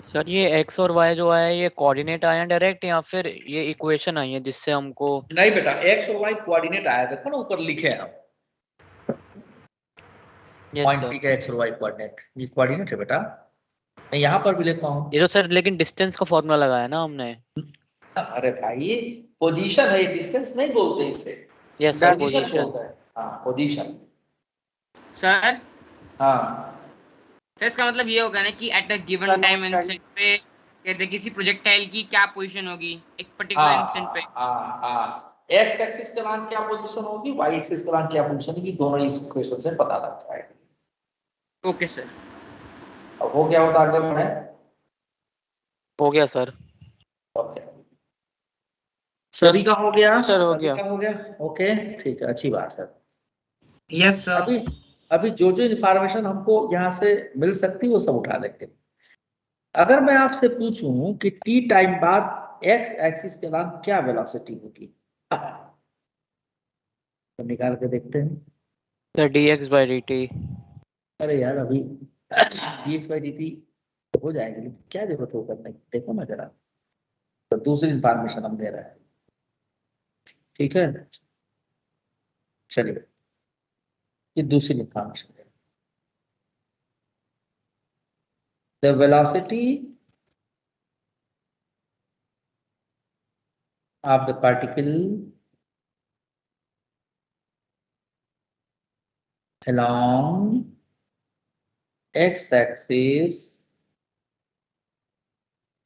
Speaker 1: सर ये एक्स और वाई जो आया है ये कोऑर्डिनेट आया डायरेक्ट या फिर ये इक्वेशन आई है जिससे हमको?
Speaker 3: नहीं बेटा, एक्स और वाई कोऑर्डिनेट आया, देखो ना ऊपर लिखे हैं हम,
Speaker 1: यस
Speaker 3: पॉइंट
Speaker 1: सर।
Speaker 3: पी का एक्स और वाई कोऑर्डिनेट, ये कोऑर्डिनेट है बेटा, मैं यहाँ पर भी लिखा हूँ।
Speaker 1: ये जो सर लेकिन डिस्टेंस का फॉर्मूला लगाया ना हमने।
Speaker 3: अरे भाई पोजीशन है, डिस्टेंस नहीं बोलते इसे,
Speaker 1: यस सर,
Speaker 3: पोजीशन
Speaker 1: पोजीशन।
Speaker 3: बोलते हैं। हाँ पोजीशन।
Speaker 2: सर
Speaker 3: हाँ
Speaker 2: सर इसका मतलब ये होगा ना कि at a given
Speaker 4: sir,
Speaker 2: time
Speaker 4: note कर
Speaker 2: इंस्टेंट पे कहते हैं किसी प्रोजेक्टाइल की क्या पोजीशन होगी एक पर्टिकुलर
Speaker 3: हाँ
Speaker 2: इंस्टेंट पे।
Speaker 3: हाँ हाँ, एक्स एक्सिस के नाम क्या पोजीशन होगी, वाई एक्सिस के नाम क्या पोजीशन होगी, दोनों इस इक्वेशन से पता लग जाएगा।
Speaker 2: Okay sir.
Speaker 3: अब हो गया, होता आगे बढ़े।
Speaker 1: हो गया सर।
Speaker 3: ओके, सभी का हो गया,
Speaker 1: सर हो
Speaker 3: सभी
Speaker 1: गया।
Speaker 3: का हो गया। ओके ठीक है, अच्छी बात है।
Speaker 4: Yes sir.
Speaker 3: अभी अभी जो जो इंफॉर्मेशन हमको यहाँ से मिल सकती है वो सब उठा लेंगे। अगर मैं आपसे पूछूं कि टी टाइम बाद एक्स एक्सिस के नाम क्या वेलोसिटी होगी, तो निकाल के देखते हैं।
Speaker 1: Sir dx/dt।
Speaker 3: अरे यार अभी dx बाई dt हो जाएगी, लेकिन क्या जरूरत हो करने की, देखो ना जरा, तो दूसरी इंफॉर्मेशन हम दे रहे हैं। ठीक है, चलिए ये दूसरी information they, the velocity of the particle along x axis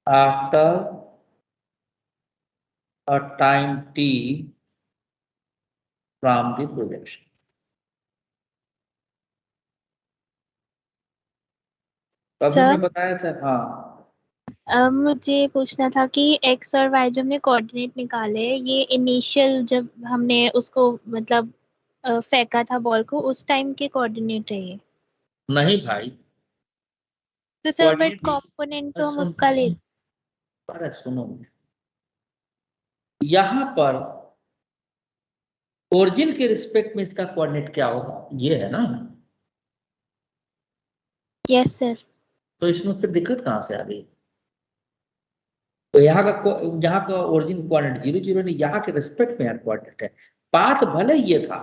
Speaker 3: after a time t from the projection। अभी
Speaker 5: सर?
Speaker 3: मैं बताया था। हाँ
Speaker 5: मुझे पूछना था कि एक्स और वाई जब हमने कोऑर्डिनेट निकाले, ये इनिशियल जब हमने उसको मतलब फेंका था बॉल को, उस टाइम के कोऑर्डिनेट है ये?
Speaker 3: नहीं भाई,
Speaker 5: तो सर बट
Speaker 3: कोऑर्डिनेट,
Speaker 5: कंपोनेंट तो हम
Speaker 3: सुन,
Speaker 5: उसका ले।
Speaker 3: अरे सुनो, यहाँ पर ओरिजिन के रिस्पेक्ट में इसका कोऑर्डिनेट क्या होगा, ये है ना,
Speaker 5: यस सर।
Speaker 3: तो इसमें फिर दिक्कत कहाँ से आ गई? तो यहाँ का ओरिजिन कोऑर्डिनेट 0 0 नहीं, यहाँ के रिस्पेक्ट में कोऑर्डिनेट है। पाथ भले ये था,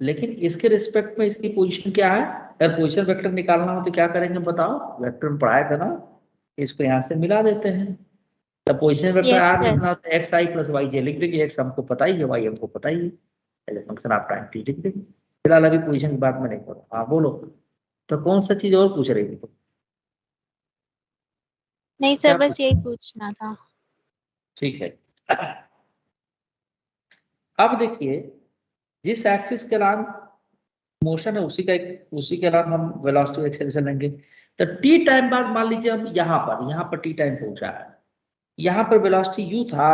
Speaker 3: लेकिन इसके रिस्पेक्ट में इसकी पोजीशन क्या है। अगर पोजीशन वेक्टर निकालना हो तो क्या करेंगे बताओ, वेक्टर में पढ़ाया था ना, इसको यहाँ से मिला देते हैं। तब position vector
Speaker 5: yes
Speaker 3: r
Speaker 5: sir.
Speaker 3: लिखना होता है, x i plus y j लिख देंगे, एक्स हमको पता ही है, वाई हमको पता ही है, फंक्शन ऑफ टाइम टी लिख देंगे। फिलहाल अभी पोजीशन की बात में नहीं करो। हाँ बोलो, तो कौन सा चीज और पूछ रही थी?
Speaker 5: नहीं
Speaker 3: क्या
Speaker 5: सर, बस यही पूछना था।
Speaker 3: ठीक है, अब देखिए, जिस एक्सिस के नाम मोशन है उसी के नाम हम वेलोसिटी एक्सेलरेशन लेंगे। तो टी टाइम बाद मान लीजिए हम यहाँ पर टी टाइम पहुंचा है, यहाँ पर वेलोसिटी यू था,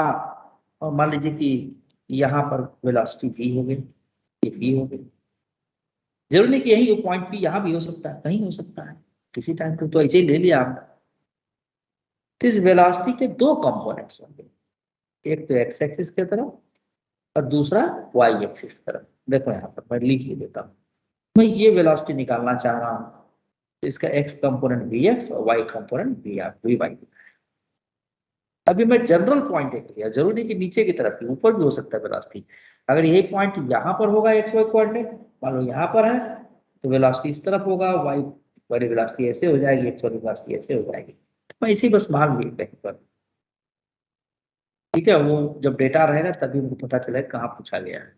Speaker 3: और मान लीजिए कि यहाँ पर वेलोसिटी वी हो गई, ये वी हो गई। जरूर नहीं कि यही वो पॉइंट पी यहाँ भी हो सकता है, कहीं हो सकता है किसी टाइम पे, तो ऐसे ही ले लिया आपने। तो इस वेलोसिटी के दो कंपोनेंट्स होंगे, एक तो एक्स एक्सिस की तरफ और दूसरा वाई एक्सिस तरफ। देखो यहाँ पर मैं लिख ही देता हूँ, मैं ये वेलोसिटी निकालना चाह रहा हूँ, इसका एक्स कंपोनेंट वी एक्स और y component v r v y. अभी मैं जनरल पॉइंट एक लिया, जरूरी नहीं कि नीचे की तरफ, ऊपर भी हो सकता है वेलोसिटी। अगर यही पॉइंट यहाँ पर होगा एक्स वाई कोऑर्डिनेट, मान लो यहाँ पर है, तो वेलोसिटी इस तरफ होगा, वाई वाली वेलोसिटी ऐसे हो जाएगी, एक्स वाली वेलोसिटी ऐसे हो जाएगी। मैं इसे बस मान लिए कहीं पर, ठीक है। वो जब डेटा रहेगा तभी मुझे पता चलेगा कहाँ पूछा गया है।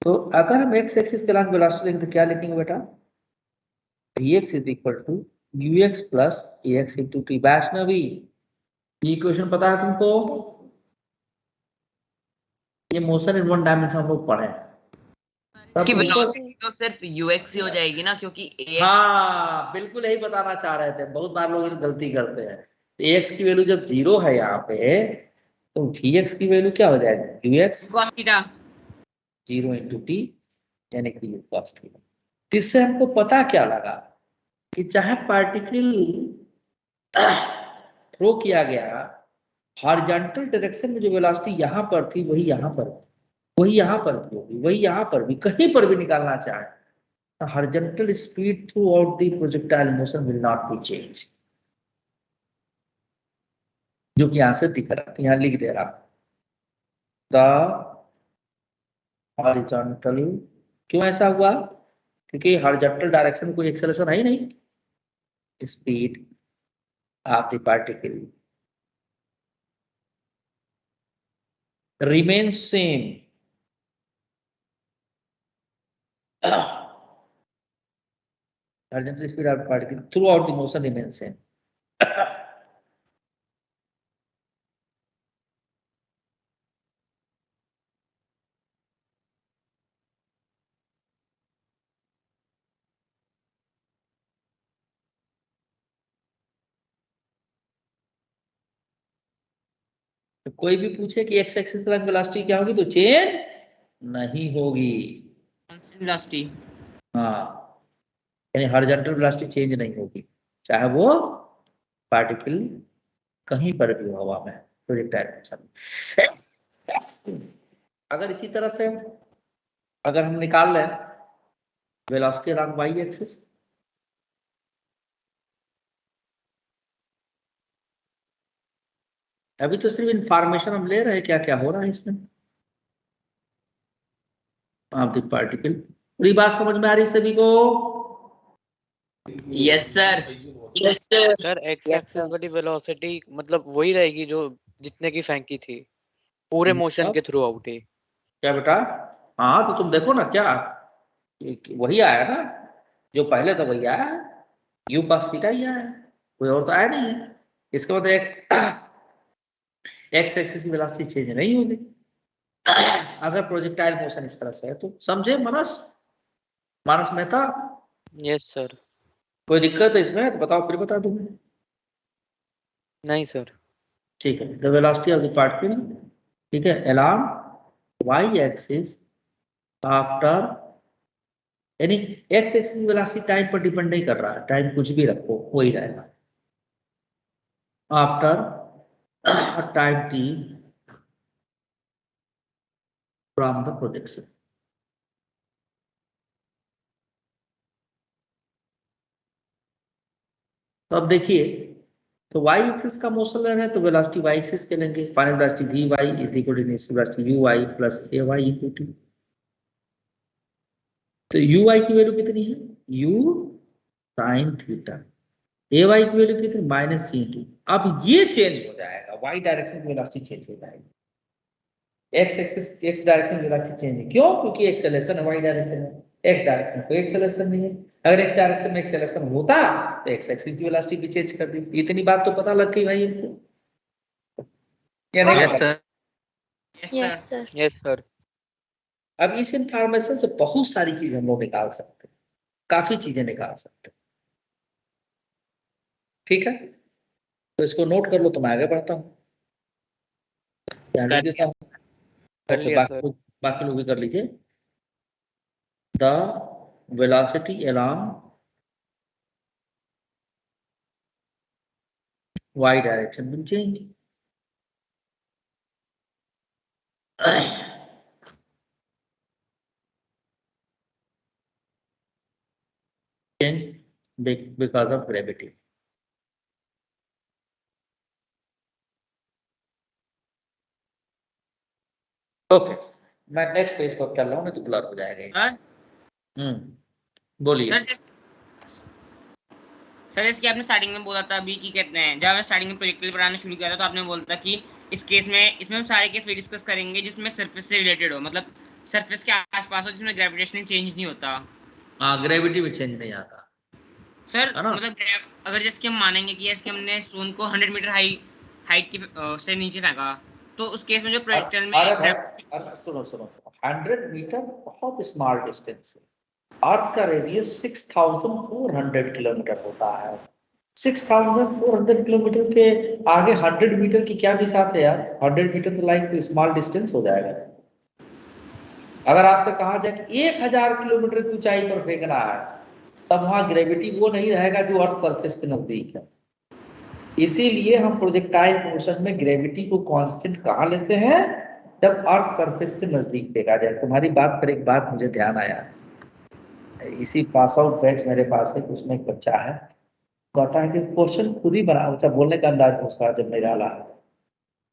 Speaker 3: तो अगर हम एक्स एक्सिस के अलॉन्ग वेलोसिटी लिखेंगे तो क्या लिखेंगे बेटा, Vx is equal to ux plus ax into t. Vaishnavi, ये इक्वेशन पता है तुमको? ये मोशन इन वन डायमेंशन हम लोग पढ़े हैं।
Speaker 2: इसकी
Speaker 3: तब ऊपर,
Speaker 2: वेलोसिटी तो सिर्फ ux ही हो जाएगी ना, क्योंकि ax
Speaker 3: हाँ बिल्कुल यही बताना चाह रहे थे, बहुत बार लोग ये गलती करते हैं। ax की वैल्यू जब 0 है यहाँ पे, तो vx की वैल्यू क्या हो जाएगी, ux
Speaker 2: cos theta.
Speaker 3: 0 into T, यानी कि u cos थीटा। इससे हमको पता क्या लगा कि चाहे पार्टिकल थ्रो किया गया, हॉरिजॉन्टल डायरेक्शन में जो वेलोसिटी यहाँ पर थी वही यहाँ पर, वही यहाँ पर भी होगी, वही यहाँ पर भी, कहीं पर भी निकालना चाहे, the horizontal speed throughout the projectile motion will not be changed। जो कि यहां से दिख रहा है, यहां लिख दे रहा द हॉरिजॉन्टल। क्यों ऐसा हुआ? क्योंकि हॉरिजॉन्टल डायरेक्शन में कोई एक्सेलरेशन है ही नहीं, speed of the particle remains same। horizontal speed of the particle throughout the motion remains same। तो कोई भी पूछे कि एक्स एक्सिस अलॉन्ग वेलोसिटी क्या होगी, तो चेंज नहीं होगी।
Speaker 2: Constant velocity.
Speaker 3: हाँ, यानी हॉरिजॉन्टल वेलोसिटी चेंज नहीं होगी, चाहे वो पार्टिकल कहीं पर भी हो हवा में, प्रोजेक्टाइल मोशन। अगर इसी तरह से अगर हम निकाल लें वेलोसिटी अलॉन्ग वाई एक्सिस, अभी तो सिर्फ इंफॉर्मेशन हम ले रहे हैं क्या क्या हो रहा है इसमें ऑफ द पार्टिकल। पूरी बात समझ में आ रही सभी को?
Speaker 2: Yes sir.
Speaker 1: Sir x axis वाली वेलोसिटी मतलब वही रहेगी जो जितने की फेंकी थी पूरे मोशन के थ्रू आउट ही।
Speaker 3: क्या बेटा? हाँ तो तुम देखो ना, क्या वही आया ना, जो पहले तो वही आया है, यू cos थीटा ही आया है, कोई और तो आया नहीं है। इसका मतलब एक्स एक्सिस की वेलोसिटी चेंज नहीं होगी अगर प्रोजेक्टाइल मोशन इस तरह से है तो। समझे मानस, मानस मेहता?
Speaker 1: Yes sir.
Speaker 3: कोई दिक्कत है इसमें तो बताओ, फिर बता दूंगा।
Speaker 1: नहीं सर।
Speaker 3: ठीक है, the velocity of the particle, ठीक है, अलोंग वाई एक्सिस आफ्टर, यानी एक्स एक्सिस की वेलोसिटी टाइम पर डिपेंड नहीं कर रहा है, टाइम कुछ भी रखो वही रहेगा। After time T from the projection. तो अब देखिए, तो y एक्सिस का मोशन ले रहे हैं तो वेलोसिटी y एक्सिस के लेंगे, final velocity v y is equal to initial velocity u y plus a y into t. तो यू वाई की वैल्यू कितनी है, u sin theta, a y की वैल्यू कितनी, माइनस सी टी। अब ये चेंज हो जाएगा, y डायरेक्शन की वेलोसिटी चेंज हो जाएगी, x एक्सिस x डायरेक्शन की वेलोसिटी चेंज है। क्यों? क्योंकि एक्सेलरेशन है y डायरेक्शन में, x डायरेक्शन में कोई एक्सेलरेशन नहीं है। अगर x डायरेक्शन में एक्सेलरेशन होता तो x एक्सिस की वेलोसिटी भी चेंज कर दी। इतनी बात तो पता लग गई भाई हमको, या नहीं?
Speaker 6: Yes sir.
Speaker 5: Yes sir.
Speaker 1: Yes sir.
Speaker 3: अब इस इंफॉर्मेशन से बहुत सारी चीजें हम लोग निकाल सकते हैं, काफी चीजें निकाल सकते हैं, ठीक है। तो इसको नोट कर लो तो मैं आगे बढ़ता हूँ,
Speaker 2: कर लिया
Speaker 1: कर
Speaker 3: ओके,
Speaker 1: लिया सर।
Speaker 3: बाकी लोग भी कर लीजिए। The velocity along y direction will change. change because of gravity. Okay, मैं नेक्स्ट पेज पर चल रहा हूँ, नहीं तो ब्लर हो जाएगा ये। बोलिए।
Speaker 2: सर जैसे कि आपने स्टार्टिंग में बोला था अभी कि कहते हैं, जब मैं स्टार्टिंग में प्रोजेक्ट पढ़ाना शुरू किया था तो आपने बोला था कि इस केस में, इसमें हम सारे केस भी डिस्कस करेंगे जिसमें सरफेस से रिलेटेड हो, मतलब सरफेस के आसपास हो, जिसमें ग्रेविटेशनल चेंज नहीं होता।
Speaker 3: हाँ, ग्रेविटी में चेंज नहीं आता
Speaker 2: सर
Speaker 3: है ना?
Speaker 2: मतलब अगर जैसे कि हम मानेंगे कि जैसे कि हमने स्टोन को 100 मीटर हाइट की से नीचे फेंका, तो उस केस में जो प्रोजेक्टाइल में
Speaker 3: अरे सुनो 100 मीटर बहुत स्मॉल डिस्टेंस है। अर्थ का रेडियस 6400 किलोमीटर होता है। 6400 किलोमीटर के आगे 100 मीटर की क्या मिसाल है यार? 100 मीटर तो लाइक स्मॉल डिस्टेंस हो जाएगा। अगर आपसे कहा जाए कि 1000 किलोमीटर की ऊंचाई पर फेंकना है, तब वहां ग्रेविटी वो नहीं रहेगा जो अर्थ सरफेस के नजदीक है। इसीलिए हम प्रोजेक्टाइल मोशन में ग्रेविटी को कांस्टेंट कहाँ लेते हैं? जब अर्थ सरफेस के नजदीक फेंका जाए। तुम्हारी बात पर एक बात मुझे ध्यान आया, इसी पास आउट बैच मेरे पास है, उसमें एक बच्चा है, कहता है कि क्वेश्चन खुद ही बना, अच्छा बोलने का अंदाज उसका जब निराला है,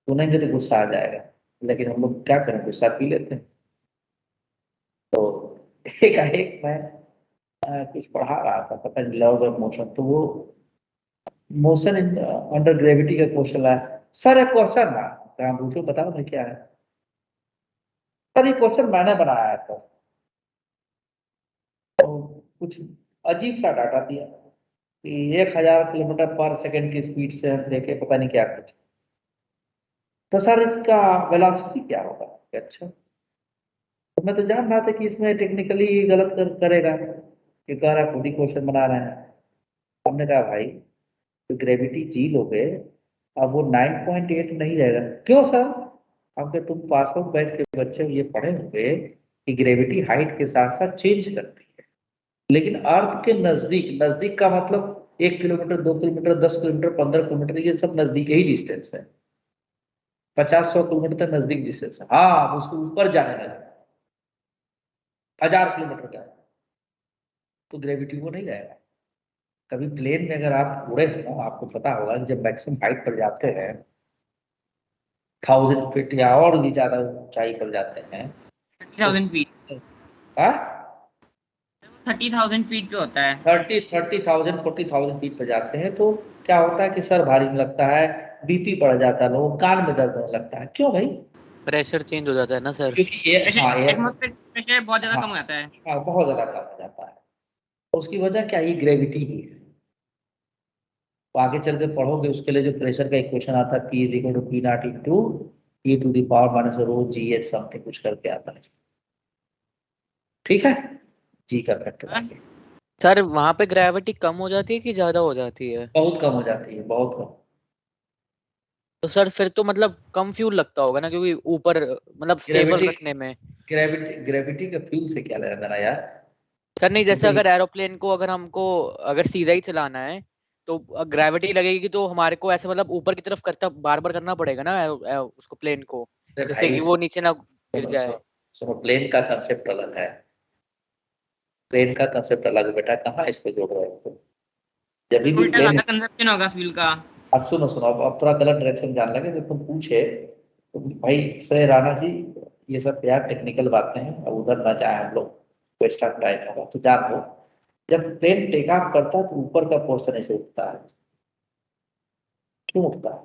Speaker 3: सुनेंगे तो गुस्सा आ जाएगा, लेकिन हम लोग क्या करें, गुस्सा पी लेते हैं। तो एक मैं कुछ पढ़ा रहा था, पता नहीं लॉज ऑफ मोशन, तो वो मोशन अंडर ग्रेविटी का क्वेश्चन है। सर एक क्वेश्चन ना, कहाँ पूछो, बताओ ना क्या है सर? ये क्वेश्चन मैंने बनाया है सर। तो कुछ अजीब सा डाटा दिया कि 1000 किलोमीटर पर सेकंड की स्पीड से हम देखे, पता नहीं क्या कुछ। तो सर इसका वेलोसिटी क्या होगा? अच्छा, तो मैं तो जान रहा था कि इसमें टेक्निकली गलत करेगा, कि कह रहा खुद ही क्वेश्चन बना रहे हैं। हमने कहा भाई तो ग्रेविटी जी लोगे, अब वो 9.8 नहीं रहेगा। क्यों सर? हमने तुम पास आउट बैच के बच्चे ये पढ़े होंगे कि ग्रेविटी हाइट के साथ साथ चेंज करती है, लेकिन अर्थ के नजदीक, नजदीक का मतलब 1 किलोमीटर 2 किलोमीटर 10 किलोमीटर 15 किलोमीटर, ये सब नजदीक ही डिस्टेंस है। 50-100 किलोमीटर तक नजदीक डिस्टेंस है। हाँ, उसके ऊपर जाने लगे 1000 किलोमीटर का, तो ग्रेविटी वो नहीं रहेगा। कभी प्लेन में अगर आप उड़े हो, आपको पता होगा कि जब मैक्सिमम हाइट पर जाते हैं 1000 फीट या और भी ज्यादा ऊंचाई पर जाते हैं,
Speaker 2: 30,000 फीट, 30,000 फीट पे होता है।
Speaker 3: 30,000 40,000 फीट पर जाते हैं, तो क्या होता है कि सर भारी लगता है, बीपी बढ़ जाता है, लोगों कान में दर्द होने लगता है। क्यों भाई?
Speaker 1: प्रेशर चेंज हो जाता है ना सर।
Speaker 3: क्योंकि एयर
Speaker 2: एटमॉस्फेयर प्रेशर बहुत ज्यादा
Speaker 3: हाँ,
Speaker 2: कम हो जाता है।
Speaker 3: हाँ, बहुत ज्यादा कम हो जाता है। तो उसकी वजह क्या? ये ग्रेविटी ही है। तो आगे चल के पढ़ोगे, उसके लिए जो प्रेशर का इक्वेशन आता है, P = P0 into E⁻⁻ρg something कुछ करके आता है। ठीक है, जी का फैक्टर आगे
Speaker 1: सर वहां पे ग्रेविटी कम हो जाती है कि ज्यादा हो जाती है?
Speaker 3: बहुत कम हो जाती है, बहुत कम।
Speaker 1: तो सर फिर तो मतलब कम फ्यूल लगता होगा ना, क्योंकि ऊपर मतलब स्टेबल
Speaker 3: ग्रेविटी
Speaker 1: रखने में।
Speaker 3: ग्रेविटी का फ्यूल से क्या लेना देना यार?
Speaker 1: सर नहीं,
Speaker 3: वो
Speaker 1: जैसे
Speaker 3: तो
Speaker 1: अगर एरोप्लेन को अगर हमको अगर सीधा ही चलाना है तो ग्रेविटी लगेगी, तो हमारे को ऐसे मतलब ऊपर की तरफ करता बार बार करना पड़ेगा ना उसको, प्लेन को,
Speaker 3: अरे
Speaker 1: जिससे
Speaker 3: भाई
Speaker 1: कि वो नीचे ना गिर
Speaker 3: सुनो
Speaker 1: जाए।
Speaker 3: सुनो सुनो, प्लेन का कंसेप्ट अलग है, प्लेन का कंसेप्ट अलग है बेटा, कहाँ इस पे जोड़ रहे हो? जब भी
Speaker 2: उल्टा
Speaker 3: प्लेन,
Speaker 2: ज्यादा कंजप्शन होगा फ्यूल का।
Speaker 3: अब सुनो सुनो, अब थोड़ा गलत डायरेक्शन जान लगे, जब तुम पूछे तो भाई सही राणा जी, ये सब यार टेक्निकल बातें हैं, अब उधर ना जाए हम लोग, वेस्ट ऑफ टाइम होगा। तो जान लो, जब प्लेन टेक ऑफ करता है तो ऊपर का पोर्शन ऐसे उठता है। क्यों उठता है?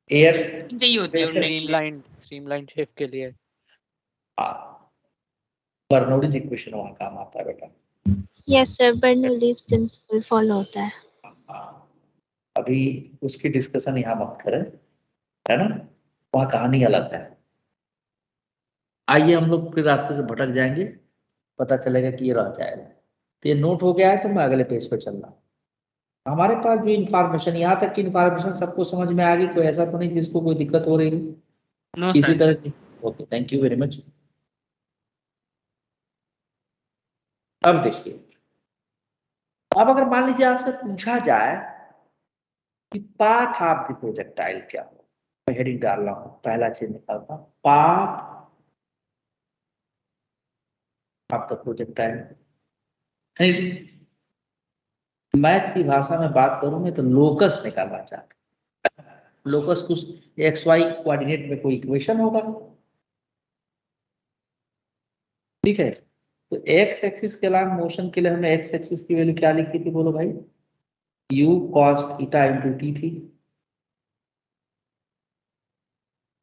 Speaker 3: एयर
Speaker 2: चाहिए होती है उड़ने के लिए।
Speaker 1: स्ट्रीमलाइन शेप के लिए।
Speaker 3: बर्नौलीज इक्वेशन वहां काम आता है बेटा।
Speaker 5: Yes sir, Bernoulli's principle follow होता है।
Speaker 3: हाँ, अभी उसकी डिस्कशन यहाँ मत करें, है ना, वहाँ कहानी अलग है। आइए हम लोग फिर रास्ते से भटक जाएंगे, पता चलेगा कि ये रह जाएगा। तो ये नोट हो गया है, तो मैं अगले पेज पे चल रहा हूँ। हमारे पास जो इन्फॉर्मेशन, यहाँ तक की इन्फॉर्मेशन सबको समझ में आ गई? कोई ऐसा तो नहीं जिसको कोई दिक्कत हो रही है
Speaker 2: नो
Speaker 3: किसी
Speaker 2: सर।
Speaker 3: तरह की? Okay, thank you very much. अब देखिए, अब अगर मान लीजिए आपसे पूछा जाए कि पाथ ऑफ द प्रोजेक्टाइल क्या हो, मैं हेडिंग डाल रहा हूँ, पहला चीज निकालता हूँ, path of the projectile. Math की भाषा में बात करूंगे तो लोकस निकालना चाहते। लोकस कुछ एक्स वाई कोऑर्डिनेट में कोई इक्वेशन होगा, ठीक है। तो एक्स एक्सिस के अलॉन्ग मोशन के लिए हमने एक्स एक्सिस की वैल्यू क्या लिखी थी, बोलो भाई, u cos theta into T थी।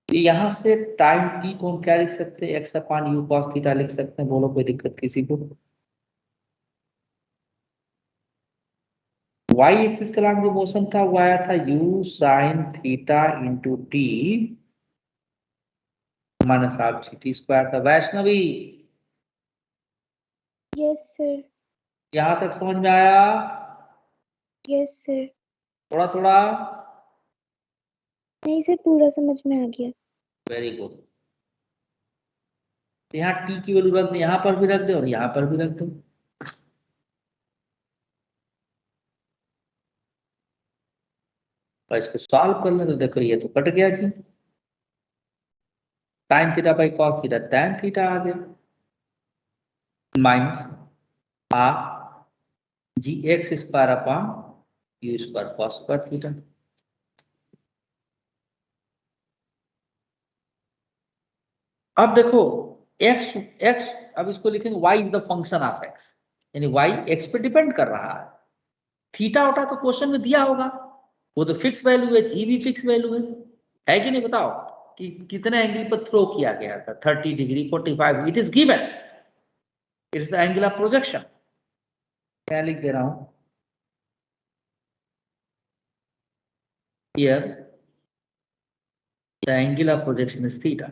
Speaker 3: यहां से टाइम t को हम क्या लिख सकते हैं, x upon u cos theta लिख सकते हैं, बोलो कोई दिक्कत किसी को। y एक्सिस के अलॉन्ग जो मोशन था वो आया था u sin theta into t minus half g t square था। Vaishnavi
Speaker 5: yes sir.
Speaker 3: यहां तक समझ में आया?
Speaker 5: Yes sir.
Speaker 3: थोड़ा थोड़ा?
Speaker 5: नहीं सर, पूरा समझ में आ गया।
Speaker 3: Very good. यहाँ t की वैल्यू रख दे, यहाँ पर भी रख दे और यहाँ पर भी रख दो। और इसको सॉल्व कर ले तो देखो ये तो कट गया जी, sine theta by cos theta tan theta आ गया minus half g x square upon u square cos square theta. अब देखो x x, अब इसको लिखेंगे y is the function of x, यानी y x पे डिपेंड कर रहा है। थीटा होता तो क्वेश्चन में दिया होगा, वो तो फिक्स वैल्यू है, जी भी फिक्स वैल्यू है कि नहीं? बताओ कि कितने एंगल पर थ्रो किया गया था, 30 degree 45, it is given, it is the angle of projection. क्या लिख दे रहा हूं here, the angle of projection is theta.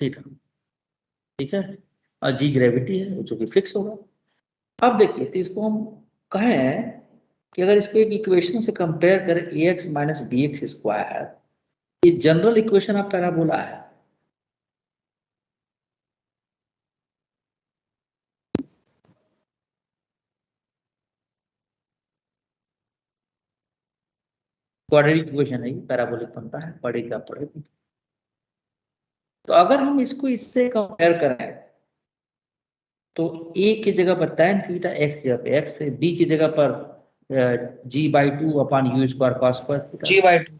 Speaker 3: Theta, ठीक है। और जी ग्रेविटी है जो कि फिक्स होगा। अब देखिए तो इसको हम कहें कि अगर इसको एक इक्वेशन से कंपेयर करें a x minus b x square, ये जनरल इक्वेशन ऑफ पैराबोला है। क्वाड्रेटिक इक्वेशन है, पैराबोलिक बनता है, पढ़ेगा पढ़ेगा। तो अगर हम इसको इससे कंपेयर करें तो a की जगह पर tan थीटा x जगह पे x है, b की जगह पर g/2 upon u square cos square theta g/2।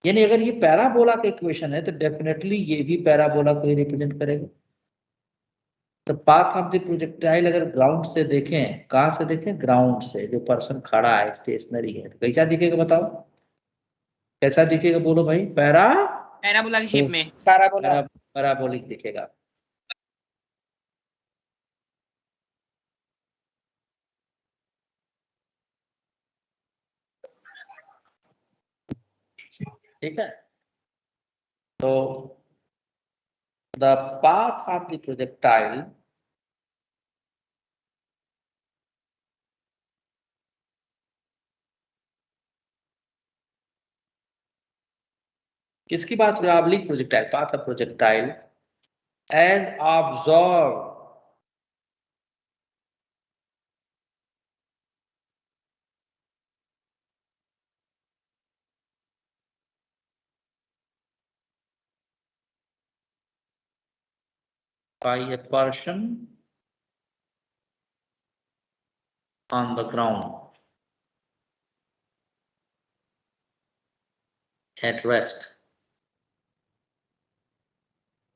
Speaker 3: यानी अगर ये पैराबोला का इक्वेशन है तो डेफिनेटली ये भी पैराबोला को ही रिप्रेजेंट करेगा। तो पाथ ऑफ द प्रोजेक्टाइल अगर ग्राउंड से देखें, कहां से देखें? ग्राउंड से, जो पर्सन खड़ा है स्टेशनरी है, तो कैसा दिखेगा बताओ? कैसा दिखेगा बोलो भाई?
Speaker 2: पैराबोला की शेप में
Speaker 3: पैराबोलिक दिखेगा। ठीक है। तो the path of the projectile किसकी बात हो रही है? Oblique projectile, path of projectile as observe by a person on the ground at rest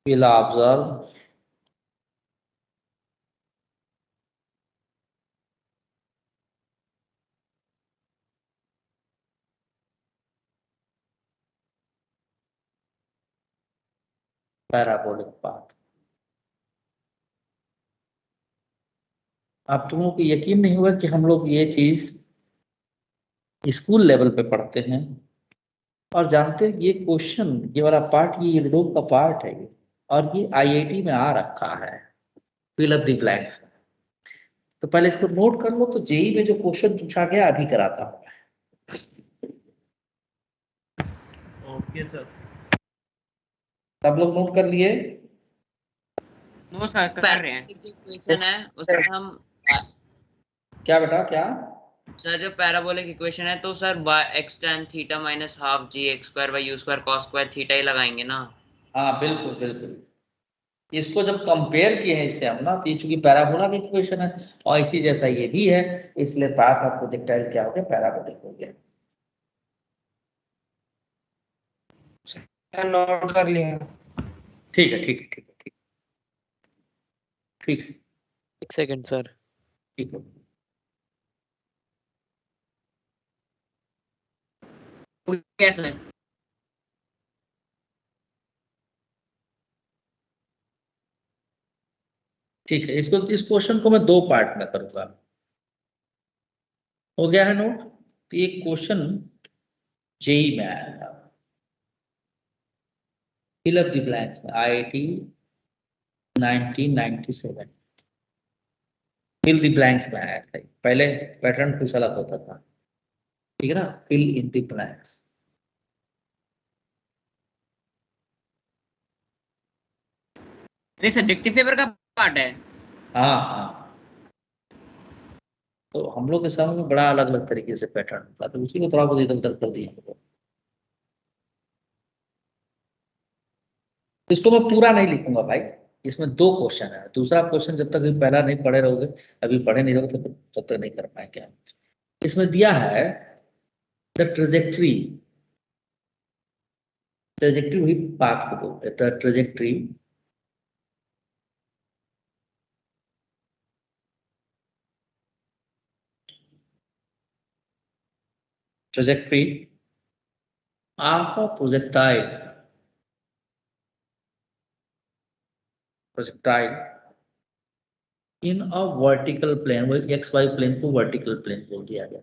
Speaker 3: will observe parabolic path। अब तुम लोगों को यकीन नहीं होगा कि हम लोग ये चीज स्कूल लेवल पे पढ़ते हैं और जानते हैं ये क्वेश्चन, ये वाला पार्ट, ये लोग का पार्ट है ये, और ये आईआईटी में आ रखा है, फिल अप द ब्लैंक्स। तो पहले इसको नोट कर लो। तो जेई में जो क्वेश्चन पूछा गया अभी कराता हूँ।
Speaker 4: Okay sir.
Speaker 3: सब लोग नोट कर लिए?
Speaker 2: नो सर, कर रहे हैं।
Speaker 1: क्वेश्चन है उसमें हम
Speaker 3: क्या बेटा क्या?
Speaker 2: सर जो पैराबोलिक इक्वेशन है तो sir x tan theta minus half g x square by u square cos square theta ही लगाएंगे ना।
Speaker 3: हाँ बिल्कुल बिल्कुल, इसको जब कंपेयर किए हैं इससे हम ना, तो ये चूंकि पैराबोला की इक्वेशन है और इसी जैसा ये भी है, इसलिए पाथ ऑफ प्रोजेक्टाइल क्या हो गया, पैराबोलिक हो गया।
Speaker 4: नोट कर लिया।
Speaker 3: ठीक है ठीक है ठीक है ठीक ठीक है
Speaker 1: एक सेकंड सर।
Speaker 3: ठीक है।
Speaker 2: क्या सर?
Speaker 3: ठीक है, इसको, इस क्वेश्चन को मैं दो पार्ट में करूंगा। हो गया है नोट? तो ये क्वेश्चन जेई में आया था, फिल अप द ब्लैंक्स में, IIT 1997 फिल द ब्लैंक्स में आया था। पहले पैटर्न कुछ अलग होता था, ठीक है ना, फिल इन द ब्लैंक्स।
Speaker 2: ये सब्जेक्टिव पेपर का पार्ट है।
Speaker 3: हाँ हाँ, तो हम लोग के समझ में बड़ा अलग अलग तरीके से पैटर्न था, तो उसी को थोड़ा बहुत इधर उधर कर दिया हम लोग। इसको मैं पूरा नहीं लिखूंगा भाई, इसमें दो क्वेश्चन है, दूसरा क्वेश्चन जब तक पहला नहीं पढ़े रहोगे, अभी पढ़े नहीं रहोगे तो तब तक नहीं कर पाएंगे हम। इसमें दिया है द ट्रेजेक्ट्री, ट्रेजेक्ट्री हुई पाथ को बोलते हैं, the trajectory trajectory of a projectile in a vertical plane, वो XY प्लेन को वर्टिकल प्लेन बोल दिया गया।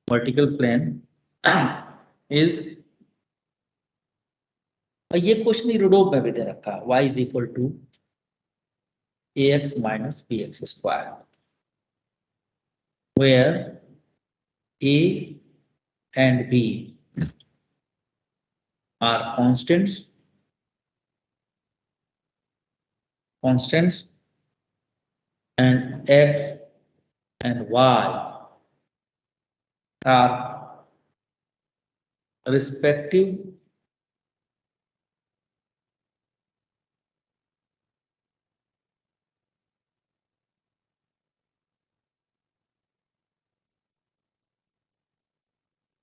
Speaker 3: वर्टिकल प्लेन इज, ये क्वेश्चन यूरोप में भी दे रखा है, y is equal to ax minus bx square, where a and b are constants and x and y are respective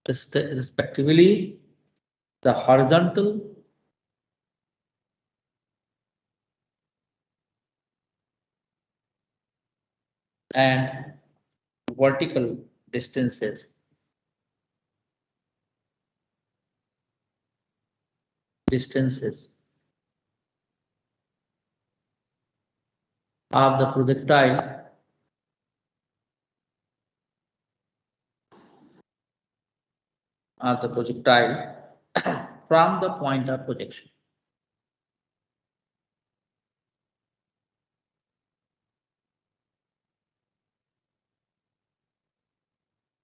Speaker 3: respectively the horizontal and vertical distances of the projectile from the point of projection।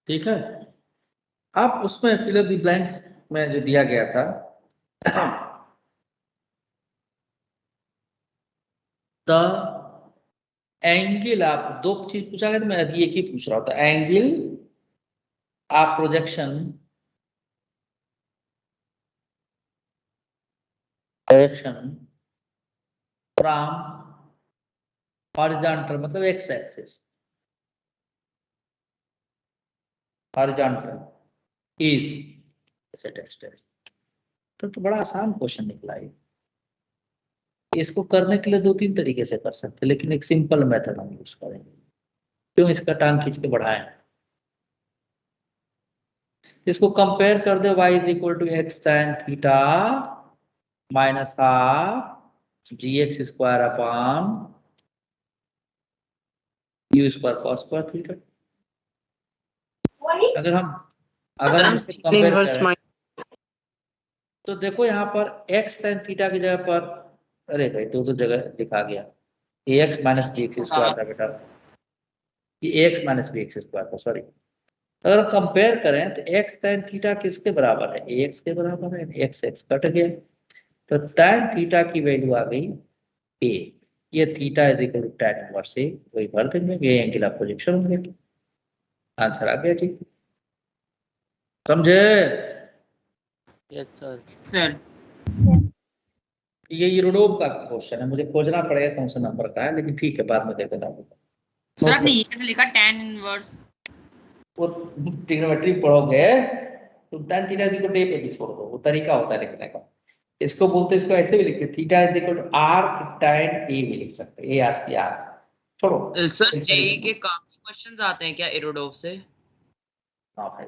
Speaker 3: ठीक है, अब उसमें fill in the blanks में जो दिया गया था, the angle, आप दो चीज पूछा गया तो मैं अभी एक ही पूछ रहा था, angle of projection direction from horizontal मतलब एक्स एक्सिस, हॉरिजॉन्टल इज ऐसे टेस्ट है। तो बड़ा आसान क्वेश्चन निकला है। इसको करने के लिए दो तीन तरीके से कर सकते हैं, लेकिन एक सिंपल मेथड हम यूज करेंगे। क्यों इसका टांग खींच के बढ़ाएं? इसको कंपेयर कर दे, y is equal to x tan theta minus half g x square upon u square cos square theta. अगर हम इसे कंपेयर करें तो देखो यहाँ पर x tan थीटा की जगह पर, अरे भाई दो जगह लिखा गया, ax minus b x square था बेटा, ये ax minus b x square था, सॉरी। अगर कंपेयर करें तो x tan थीटा किसके बराबर है, ax के बराबर है, x कट गया, तो tan थीटा की वैल्यू आ गई a, ये theta is equal to tan inverse a, वही भर देंगे, ये एंगल ऑफ प्रोजेक्शन हो गया। आंसर आ गया जी, समझे?
Speaker 1: Yes sir.
Speaker 2: सर
Speaker 3: ये यूरोप का क्वेश्चन है, मुझे खोजना पड़ेगा कौन सा नंबर का है, लेकिन ठीक है बाद में देख लेना।
Speaker 2: सर आपने ये कैसे लिखा tan इनवर्स?
Speaker 3: वो ट्रिग्नोमेट्री पढ़ोगे तो tan theta equal to a पे भी छोड़ दो, वो तरीका होता है लिखने का। इसको बोलते, इसको ऐसे भी लिखते, theta is equal to r tan a भी लिख सकते हैं, ARCR छोड़ो।
Speaker 1: सर जेई के काफी क्वेश्चंस आते हैं क्या एरोडोव से?
Speaker 3: हाँ भाई,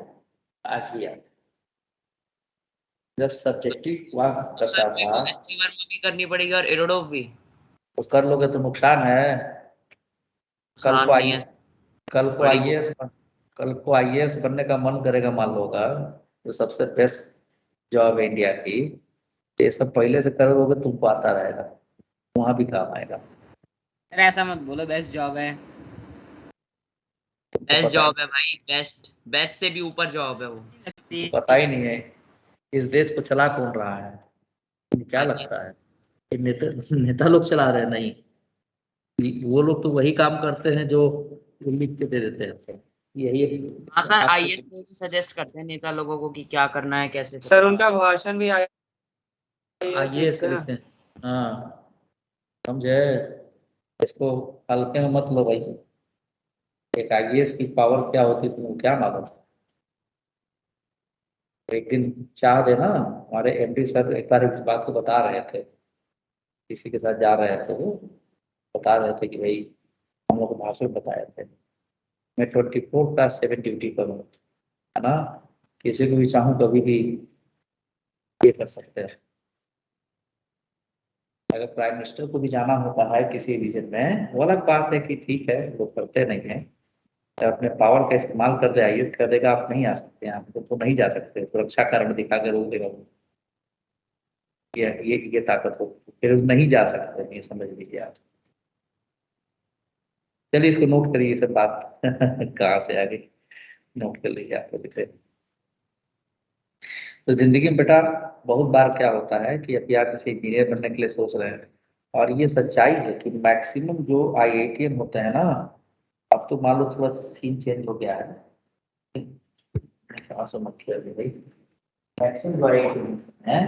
Speaker 3: आज भी याद, जब सब्जेक्टिव हुआ करता
Speaker 1: सर मेरे
Speaker 3: था।
Speaker 1: को एचसी वर्मा भी करनी पड़ेगी और एरोडोव भी।
Speaker 3: तो कर लोगे तो नुकसान है। कल को
Speaker 1: नुकसान नहीं
Speaker 3: आइए,
Speaker 1: है।
Speaker 3: कल को
Speaker 1: बड़ी
Speaker 3: आईएएस कल को आईएएस बनने का मन करेगा, मान लो होगा जो सबसे बेस्ट जॉब है इंडिया की, ये सब पहले से करोगे तुमको आता रहेगा, वहां भी काम आएगा।
Speaker 2: सर ऐसा मत बोलो, बेस्ट जॉब है।
Speaker 3: तुमको
Speaker 1: बेस्ट
Speaker 3: पता
Speaker 1: जॉब है भाई, बेस्ट बेस्ट से भी ऊपर जॉब है वो।
Speaker 3: तुमको पता ही नहीं है इस देश को चला कौन रहा है, तुम्हें क्या लगता है? ये नेता नेता लोग चला रहे हैं? नहीं, वो लोग तो वही काम करते हैं जो वो लिख के दे देते हैं। यही
Speaker 1: हाँ सर,
Speaker 3: आपको
Speaker 1: आईएएस में भी सजेस्ट करते हैं नेता लोगों को कि क्या करना है, कैसे करना
Speaker 4: सर उनका भाषण भी आईएएस
Speaker 3: आईएएस
Speaker 4: लिखते हैं।
Speaker 3: लिखते हैं। हाँ समझे, इसको हल्के में मत लो भाई। एक आईएएस की पावर क्या होती है तुमको क्या मालूम? एक दिन चाह देना, हमारे एमडी सर एक बार इस बात को बता रहे थे, किसी के साथ जा रहे थे, वो बता रहे थे कि भाई हम लोग को भाषण बताए थे, मैं 24/7 ड्यूटी पर हूँ, है ना, किसी को भी चाहूँ कभी भी ये कर सकते हैं। अगर प्राइम मिनिस्टर को भी जाना होता है किसी रीजन में, वो अलग बात है कि ठीक है वो करते नहीं है, अपने पावर का इस्तेमाल कर दे, आयुध कर देगा, आप नहीं आ सकते यहाँ पे, तो नहीं जा सकते, सुरक्षा कारण दिखा के रोक देगा वो। ये ताकत हो, फिर नहीं जा सकते, ये समझ लीजिए आप। चलिए इसको नोट करिए, ये सब बात कहाँ से आ गई, नोट कर लीजिए आप लोग इसे। तो जिंदगी में बेटा बहुत बार क्या होता है कि अभी आप किसी इंजीनियर बनने के लिए सोच रहे हैं, और ये सच्चाई है कि मैक्सिमम जो आईआईटीएन होते हैं ना, अब तो मान लो थोड़ा सीन चेंज हो गया है, कहाँ से मत किया भाई, मैक्सिमम जो आईआईटीएन है,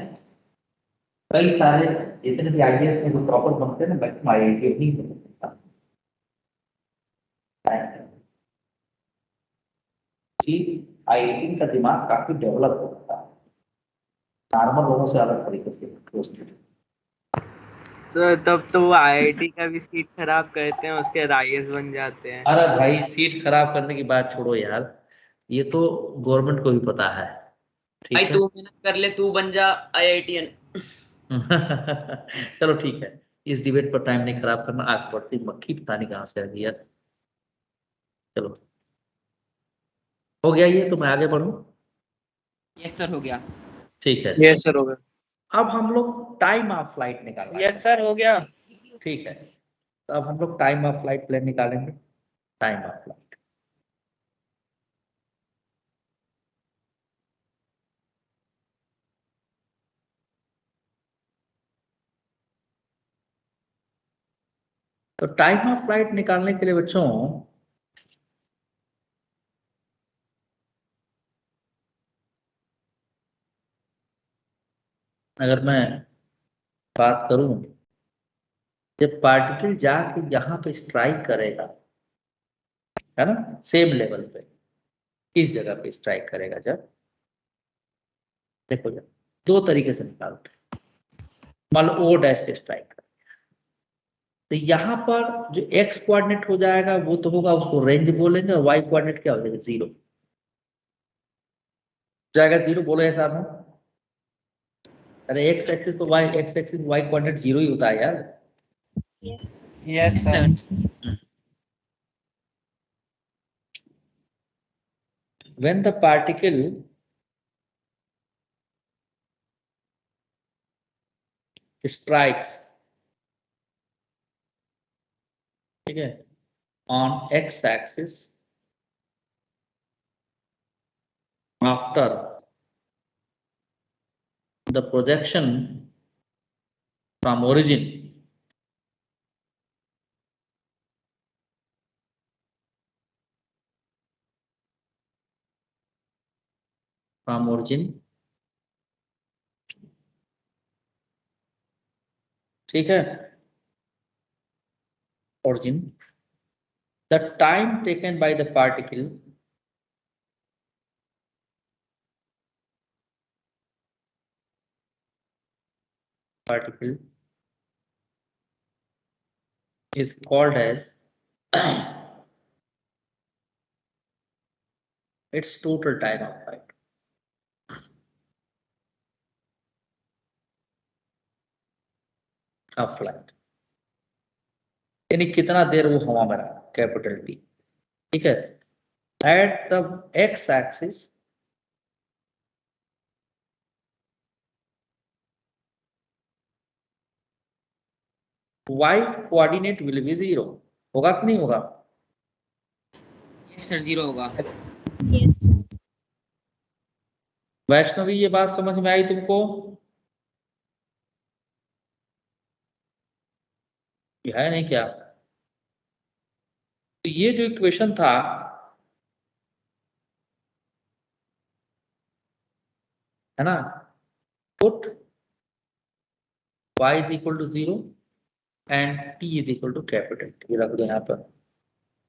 Speaker 3: कई सारे जितने भी आईएएस में जो प्रॉपर बनते हैं ना, मैक्सिमम आईआईटीएन ही बनते हैं कि आईआईटीएन का दिमाग काफी डेवलप होता है, नॉर्मल लोगों से अलग तरीके से सोचते।
Speaker 4: सर तब तो वो आईआईटी का भी सीट खराब करते हैं, उसके बाद आईएएस बन जाते हैं।
Speaker 3: अरे भाई सीट खराब करने की बात छोड़ो यार, ये तो गवर्नमेंट को भी पता है,
Speaker 1: भाई।
Speaker 3: ठीक है।
Speaker 1: तू मेहनत कर ले, तू बन जा आईआईटीएन।
Speaker 3: चलो ठीक है, इस डिबेट पर टाइम नहीं खराब करना, आगे बढ़ती मक्खी पता नहीं कहाँ से आ गई यार। चलो हो गया ये, तो मैं आगे बढ़ूं?
Speaker 2: यस सर हो गया।
Speaker 3: ठीक है,
Speaker 6: यस सर हो गया।
Speaker 3: अब हम लोग टाइम ऑफ फ्लाइट निकालना
Speaker 6: यस सर हो गया।
Speaker 3: ठीक है, तो अब हम लोग टाइम ऑफ फ्लाइट प्लेन निकालेंगे, टाइम ऑफ फ्लाइट। तो टाइम ऑफ फ्लाइट निकालने के लिए बच्चों अगर मैं बात करूं, जब पार्टिकल जाके यहाँ पे स्ट्राइक करेगा, है ना, सेम लेवल पे, इस जगह पे स्ट्राइक करेगा जब, देखो जब दो तरीके से निकालते हैं, मान लो ओ डैश पे स्ट्राइक कर, तो यहाँ पर जो एक्स कोऑर्डिनेट हो जाएगा वो तो होगा, उसको रेंज बोलेंगे, और वाई कोऑर्डिनेट क्या हो जाएगा, जीरो जाएगा, जीरो बोले हैं साहब हम? अरे एक्स एक्सिस तो y, x axis y coordinate zero ही होता है यार।
Speaker 4: Yes sir.
Speaker 3: When the particle strikes, ठीक है, on x axis after the projection from origin from origin, ठीक है, origin, the time taken by the particle is called as its total time of flight. Of flight, यानी कितना देर वो हवा में रहा, कैपिटल टी, ठीक है। At the x axis y coordinate will be 0, होगा कि नहीं होगा?
Speaker 2: यस सर 0 होगा।
Speaker 5: Yes, sir.
Speaker 3: वैष्णवी ये बात समझ में आई तुमको? ये है नहीं क्या? तो ये जो इक्वेशन था, है ना, put y is equal to 0 and t is equal to capital T, रख दो यहाँ पर,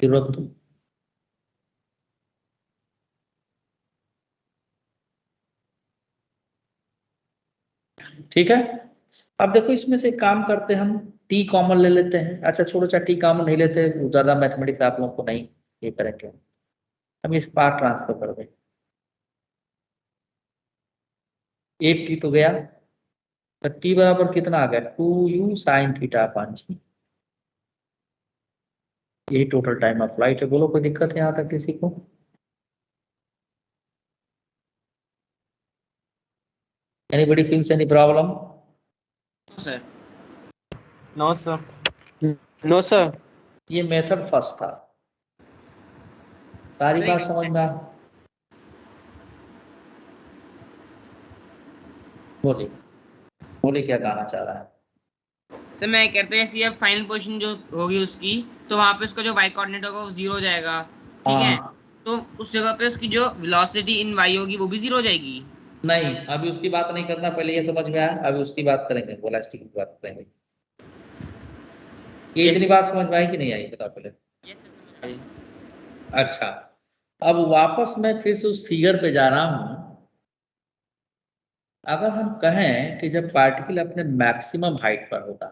Speaker 3: फिर रख दो। ठीक है, अब देखो इसमें से काम करते हैं हम, टी कॉमन ले लेते हैं। अच्छा छोड़ो, चाहे टी कॉमन नहीं लेते, ज्यादा मैथमेटिक्स आप लोगों को नहीं ये करेंगे, हम इस पार्ट ट्रांसफर कर दें। एक टी तो गया, तो टी बराबर कितना आ गया, 2u साइन थीटा अपान जी, यही टोटल टाइम ऑफ फ्लाइट है। बोलो कोई दिक्कत है यहाँ तक किसी को? Anybody feels any problem?
Speaker 2: Sir
Speaker 4: no sir.
Speaker 6: No sir.
Speaker 3: ये मेथड फर्स्ट था, सारी बात समझ में आ? बोलिए बोलिए क्या कहना चाह रहा है?
Speaker 2: सर मैं कहते हैं जैसे अब फाइनल पोजीशन जो होगी उसकी, तो वहां पे उसका जो y कोऑर्डिनेट होगा वो 0 हो जाएगा, ठीक है। तो उस जगह पे उसकी जो वेलोसिटी इन y होगी वो भी 0 हो जाएगी।
Speaker 3: नहीं, अभी उसकी बात नहीं करना, पहले ये समझ में आया, अभी उसकी बात करेंगे, वेलोसिटी की बात करेंगे। ये इतनी बात समझ में आई कि नहीं आई, बताओ पहले।
Speaker 2: यस सर समझ आया।
Speaker 3: अच्छा, अब वापस मैं फिर से उस फिगर पे जा रहा हूं। अगर हम कहें कि जब पार्टिकल अपने मैक्सिमम हाइट पर होता,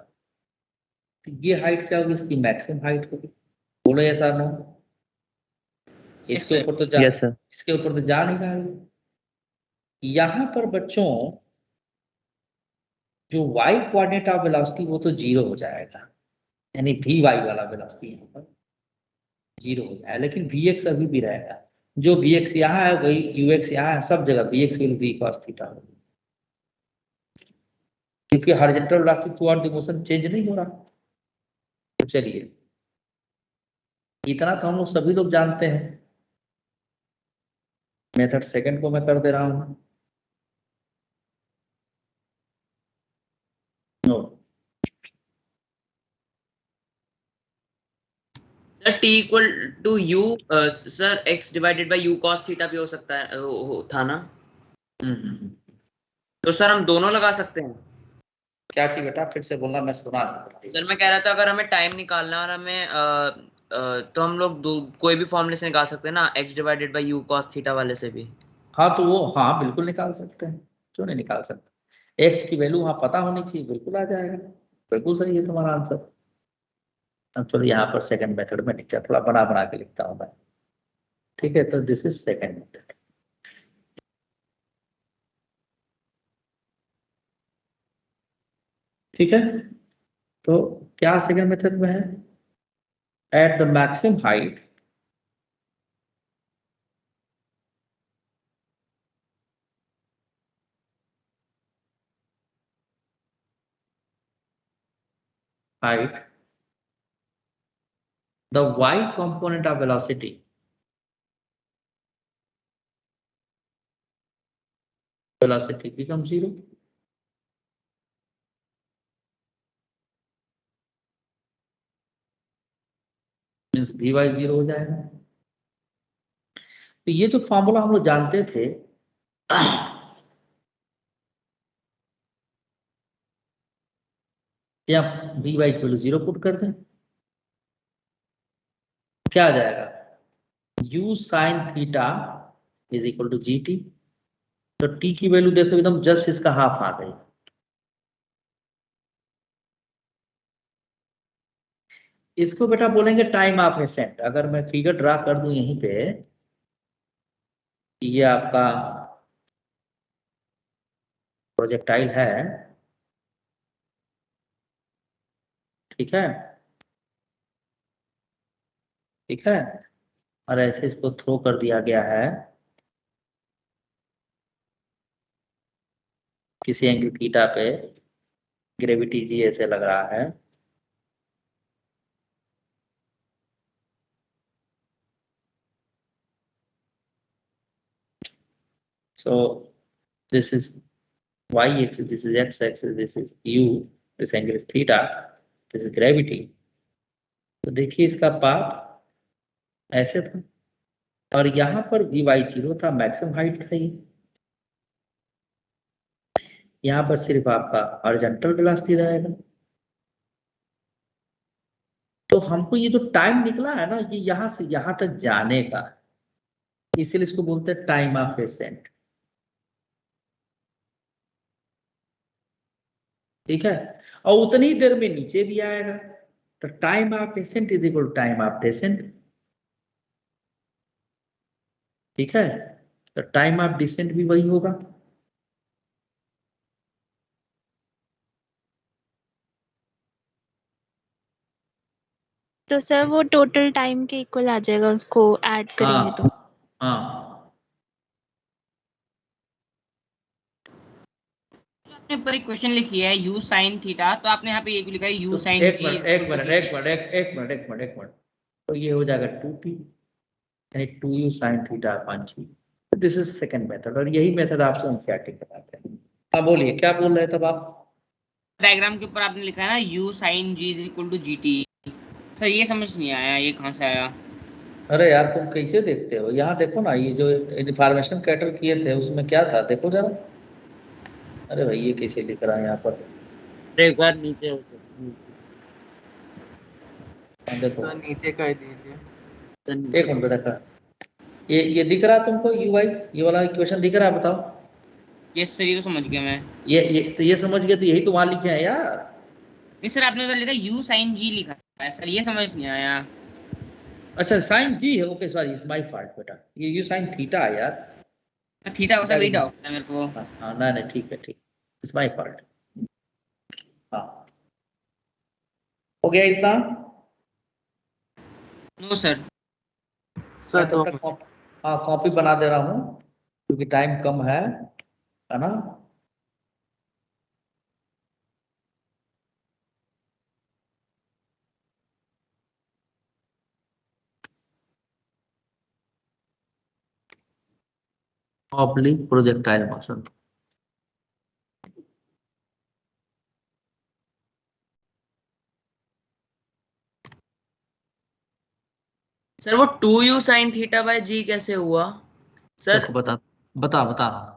Speaker 3: तो ये हाइट क्या होगी, इसकी मैक्सिमम हाइट होगी। बोलो ऐसा नो, इसके ऊपर तो जा,
Speaker 6: यस सर।
Speaker 3: इसके ऊपर तो जा नहीं रहा है। यहाँ पर बच्चों जो y कोऑर्डिनेट ऑफ वेलोसिटी वो तो 0 हो जाएगा, यानी वी वाई वाला वेलोसिटी यहाँ पर 0 हो जाएगा, लेकिन वी एक्स अभी भी रहेगा। जो वी एक्स यहाँ है वही यू एक्स यहाँ है, सब जगह v x will be cos theta होगी, क्योंकि horizontal velocity through the motion change नहीं हो रहा। तो चलिए, इतना तो हम लोग सभी लोग जानते हैं। मेथड सेकंड को मैं कर दे रहा हूँ।
Speaker 7: Sir t equal to u, sir x divided by u cos theta भी हो सकता है, था ना? तो सर हम दोनों लगा सकते हैं?
Speaker 3: क्या चीज बेटा, फिर से बोलना, मैं सुना नहीं।
Speaker 7: सर मैं कह रहा था अगर हमें टाइम निकालना है और हमें तो हम लोग कोई भी फॉर्मूले से निकाल सकते हैं ना, x divided by u cos theta वाले से भी।
Speaker 3: हाँ तो वो, हाँ बिल्कुल निकाल सकते हैं, क्यों नहीं निकाल सकते। एक्स की वैल्यू वहाँ पता होनी चाहिए, बिल्कुल आ जाएगा। बिल्कुल सही है तुम्हारा आंसर। अब चलो यहाँ पर सेकंड मेथड में लिखता, थोड़ा बना बना के लिखता हूँ मैं, ठीक है। तो दिस इज सेकंड मेथड। ठीक है, तो क्या सेकंड मेथड में है, at the maximum height the y component of velocity becomes 0. Means भी वाई 0 हो जाएगा। तो ये जो फॉर्मूला हम लोग जानते थे या dy इक्वल टू 0 पुट कर दें, क्या आ जाएगा, u sin theta is equal to gt। तो t की वैल्यू देखो एकदम जस्ट इसका हाफ आ गई। इसको बेटा बोलेंगे टाइम ऑफ एसेंट। अगर मैं फिगर ड्रा कर दूं यहीं पे, ये आपका प्रोजेक्टाइल है, ठीक है, ठीक है, और ऐसे इसको थ्रो कर दिया गया है किसी एंगल थीटा पे, ग्रेविटी जी ऐसे लग रहा है। So this is y axis, this is x axis, this is u, this angle is theta, this is gravity। तो देखिए इसका पाथ ऐसे था, और यहाँ पर vy0 था, मैक्सिमम हाइट था ये। यहाँ पर सिर्फ आपका हॉरिजॉन्टल वेलोसिटी रहेगा। तो हमको ये जो टाइम निकला है ना, ये यहाँ से यहाँ तक जाने का, इसीलिए इसको बोलते हैं टाइम ऑफ एसेंट, ठीक है। और उतनी ही देर में नीचे भी आएगा, तो time of ascent is equal to time of descent, ठीक है। तो टाइम ऑफ डिसेंट भी वही होगा।
Speaker 5: तो सर वो टोटल टाइम के इक्वल आ जाएगा, उसको ऐड करेंगे तो।
Speaker 3: हाँ,
Speaker 2: आपने ऊपर एक क्वेश्चन लिखी है u sin थीटा, तो आपने यहाँ पे ये भी लिखा है u sin
Speaker 3: एक
Speaker 2: g
Speaker 3: मिनट
Speaker 2: is
Speaker 3: एक
Speaker 2: equal to
Speaker 3: मिनट
Speaker 2: g।
Speaker 3: एक मिनट एक मिनट एक मिनट एक मिनट, तो ये हो जाएगा 2t यानी 2u sin theta upon g। This is second method, और यही मेथड आपसे एनसीईआरटी बताते हैं। अब बोलिए क्या बोल रहे थे आप?
Speaker 2: डायग्राम के ऊपर आपने लिखा है ना u sin g is equal to gt। Sir ये समझ नहीं आया, ये कहाँ से आया?
Speaker 3: अरे यार तुम कैसे देखते हो, यहाँ देखो ना, ये जो इन्फॉर्मेशन कैटर किए थे उसमें क्या था, देखो जरा। अरे भाई ये कैसे लिख रहा है यहाँ पर,
Speaker 7: एक बार नीचे नीचे
Speaker 3: देखो,
Speaker 4: सर नीचे कर दीजिए।
Speaker 3: एक मिनट देखा, ये दिख रहा है तुमको यू वाई, ये वाला इक्वेशन दिख रहा है, बताओ।
Speaker 2: ये सर ये तो समझ गया मैं।
Speaker 3: ये समझ गए, तो यही तो वहां लिखे हैं यार।
Speaker 2: नहीं सर, आपने उधर लिखा u sin g लिखा है सर, ये समझ नहीं आया।
Speaker 3: अच्छा साइन जी है, okay sorry, it's my fault बेटा, ये यू साइन थीटा है यार।
Speaker 2: थीटा का सर वही डाउट था मेरे को।
Speaker 3: हाँ नहीं नहीं ठीक है, ठीक, इट्स माय फॉल्ट। हाँ हो गया इतना।
Speaker 2: No sir.
Speaker 3: मैं तब तक हाँ कॉपी बना दे रहा हूँ क्योंकि टाइम कम है ना। ऑब्लिक प्रोजेक्टाइल मोशन,
Speaker 7: सर वो 2u sin theta by g कैसे हुआ सर?
Speaker 3: देखो बता रहा हूँ।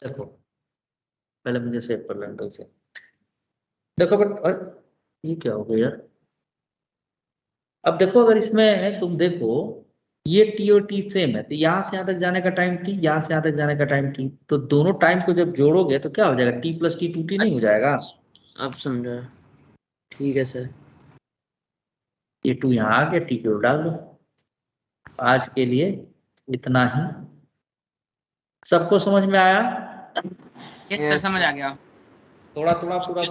Speaker 3: देखो पहले मुझे सेव कर लेने दो इसे। देखो ये क्या हो गया यार। अब देखो अगर इसमें तुम देखो, ये टी और टी सेम है, तो यहाँ से यहाँ तक जाने का टाइम टी, यहाँ से यहाँ तक जाने का टाइम टी, तो दोनों टाइम को जब जोड़ोगे तो क्या हो जाएगा, टी प्लस टी 2t नहीं हो जाएगा।
Speaker 7: अब समझा, ठीक है सर।
Speaker 3: ये 2 यहाँ आ गया, टी जोड़ डाल दो। आज के लिए इतना ही। सबको समझ में आया?
Speaker 2: यस सर, समझ आ गया।
Speaker 3: थोड़ा थोड़ा पूरा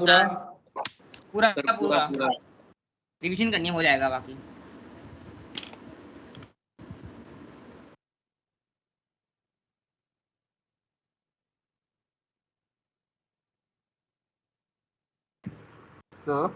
Speaker 3: पूरा
Speaker 2: पूरा पूरा रिवीजन करनी हो जाएगा बाकी।
Speaker 4: सर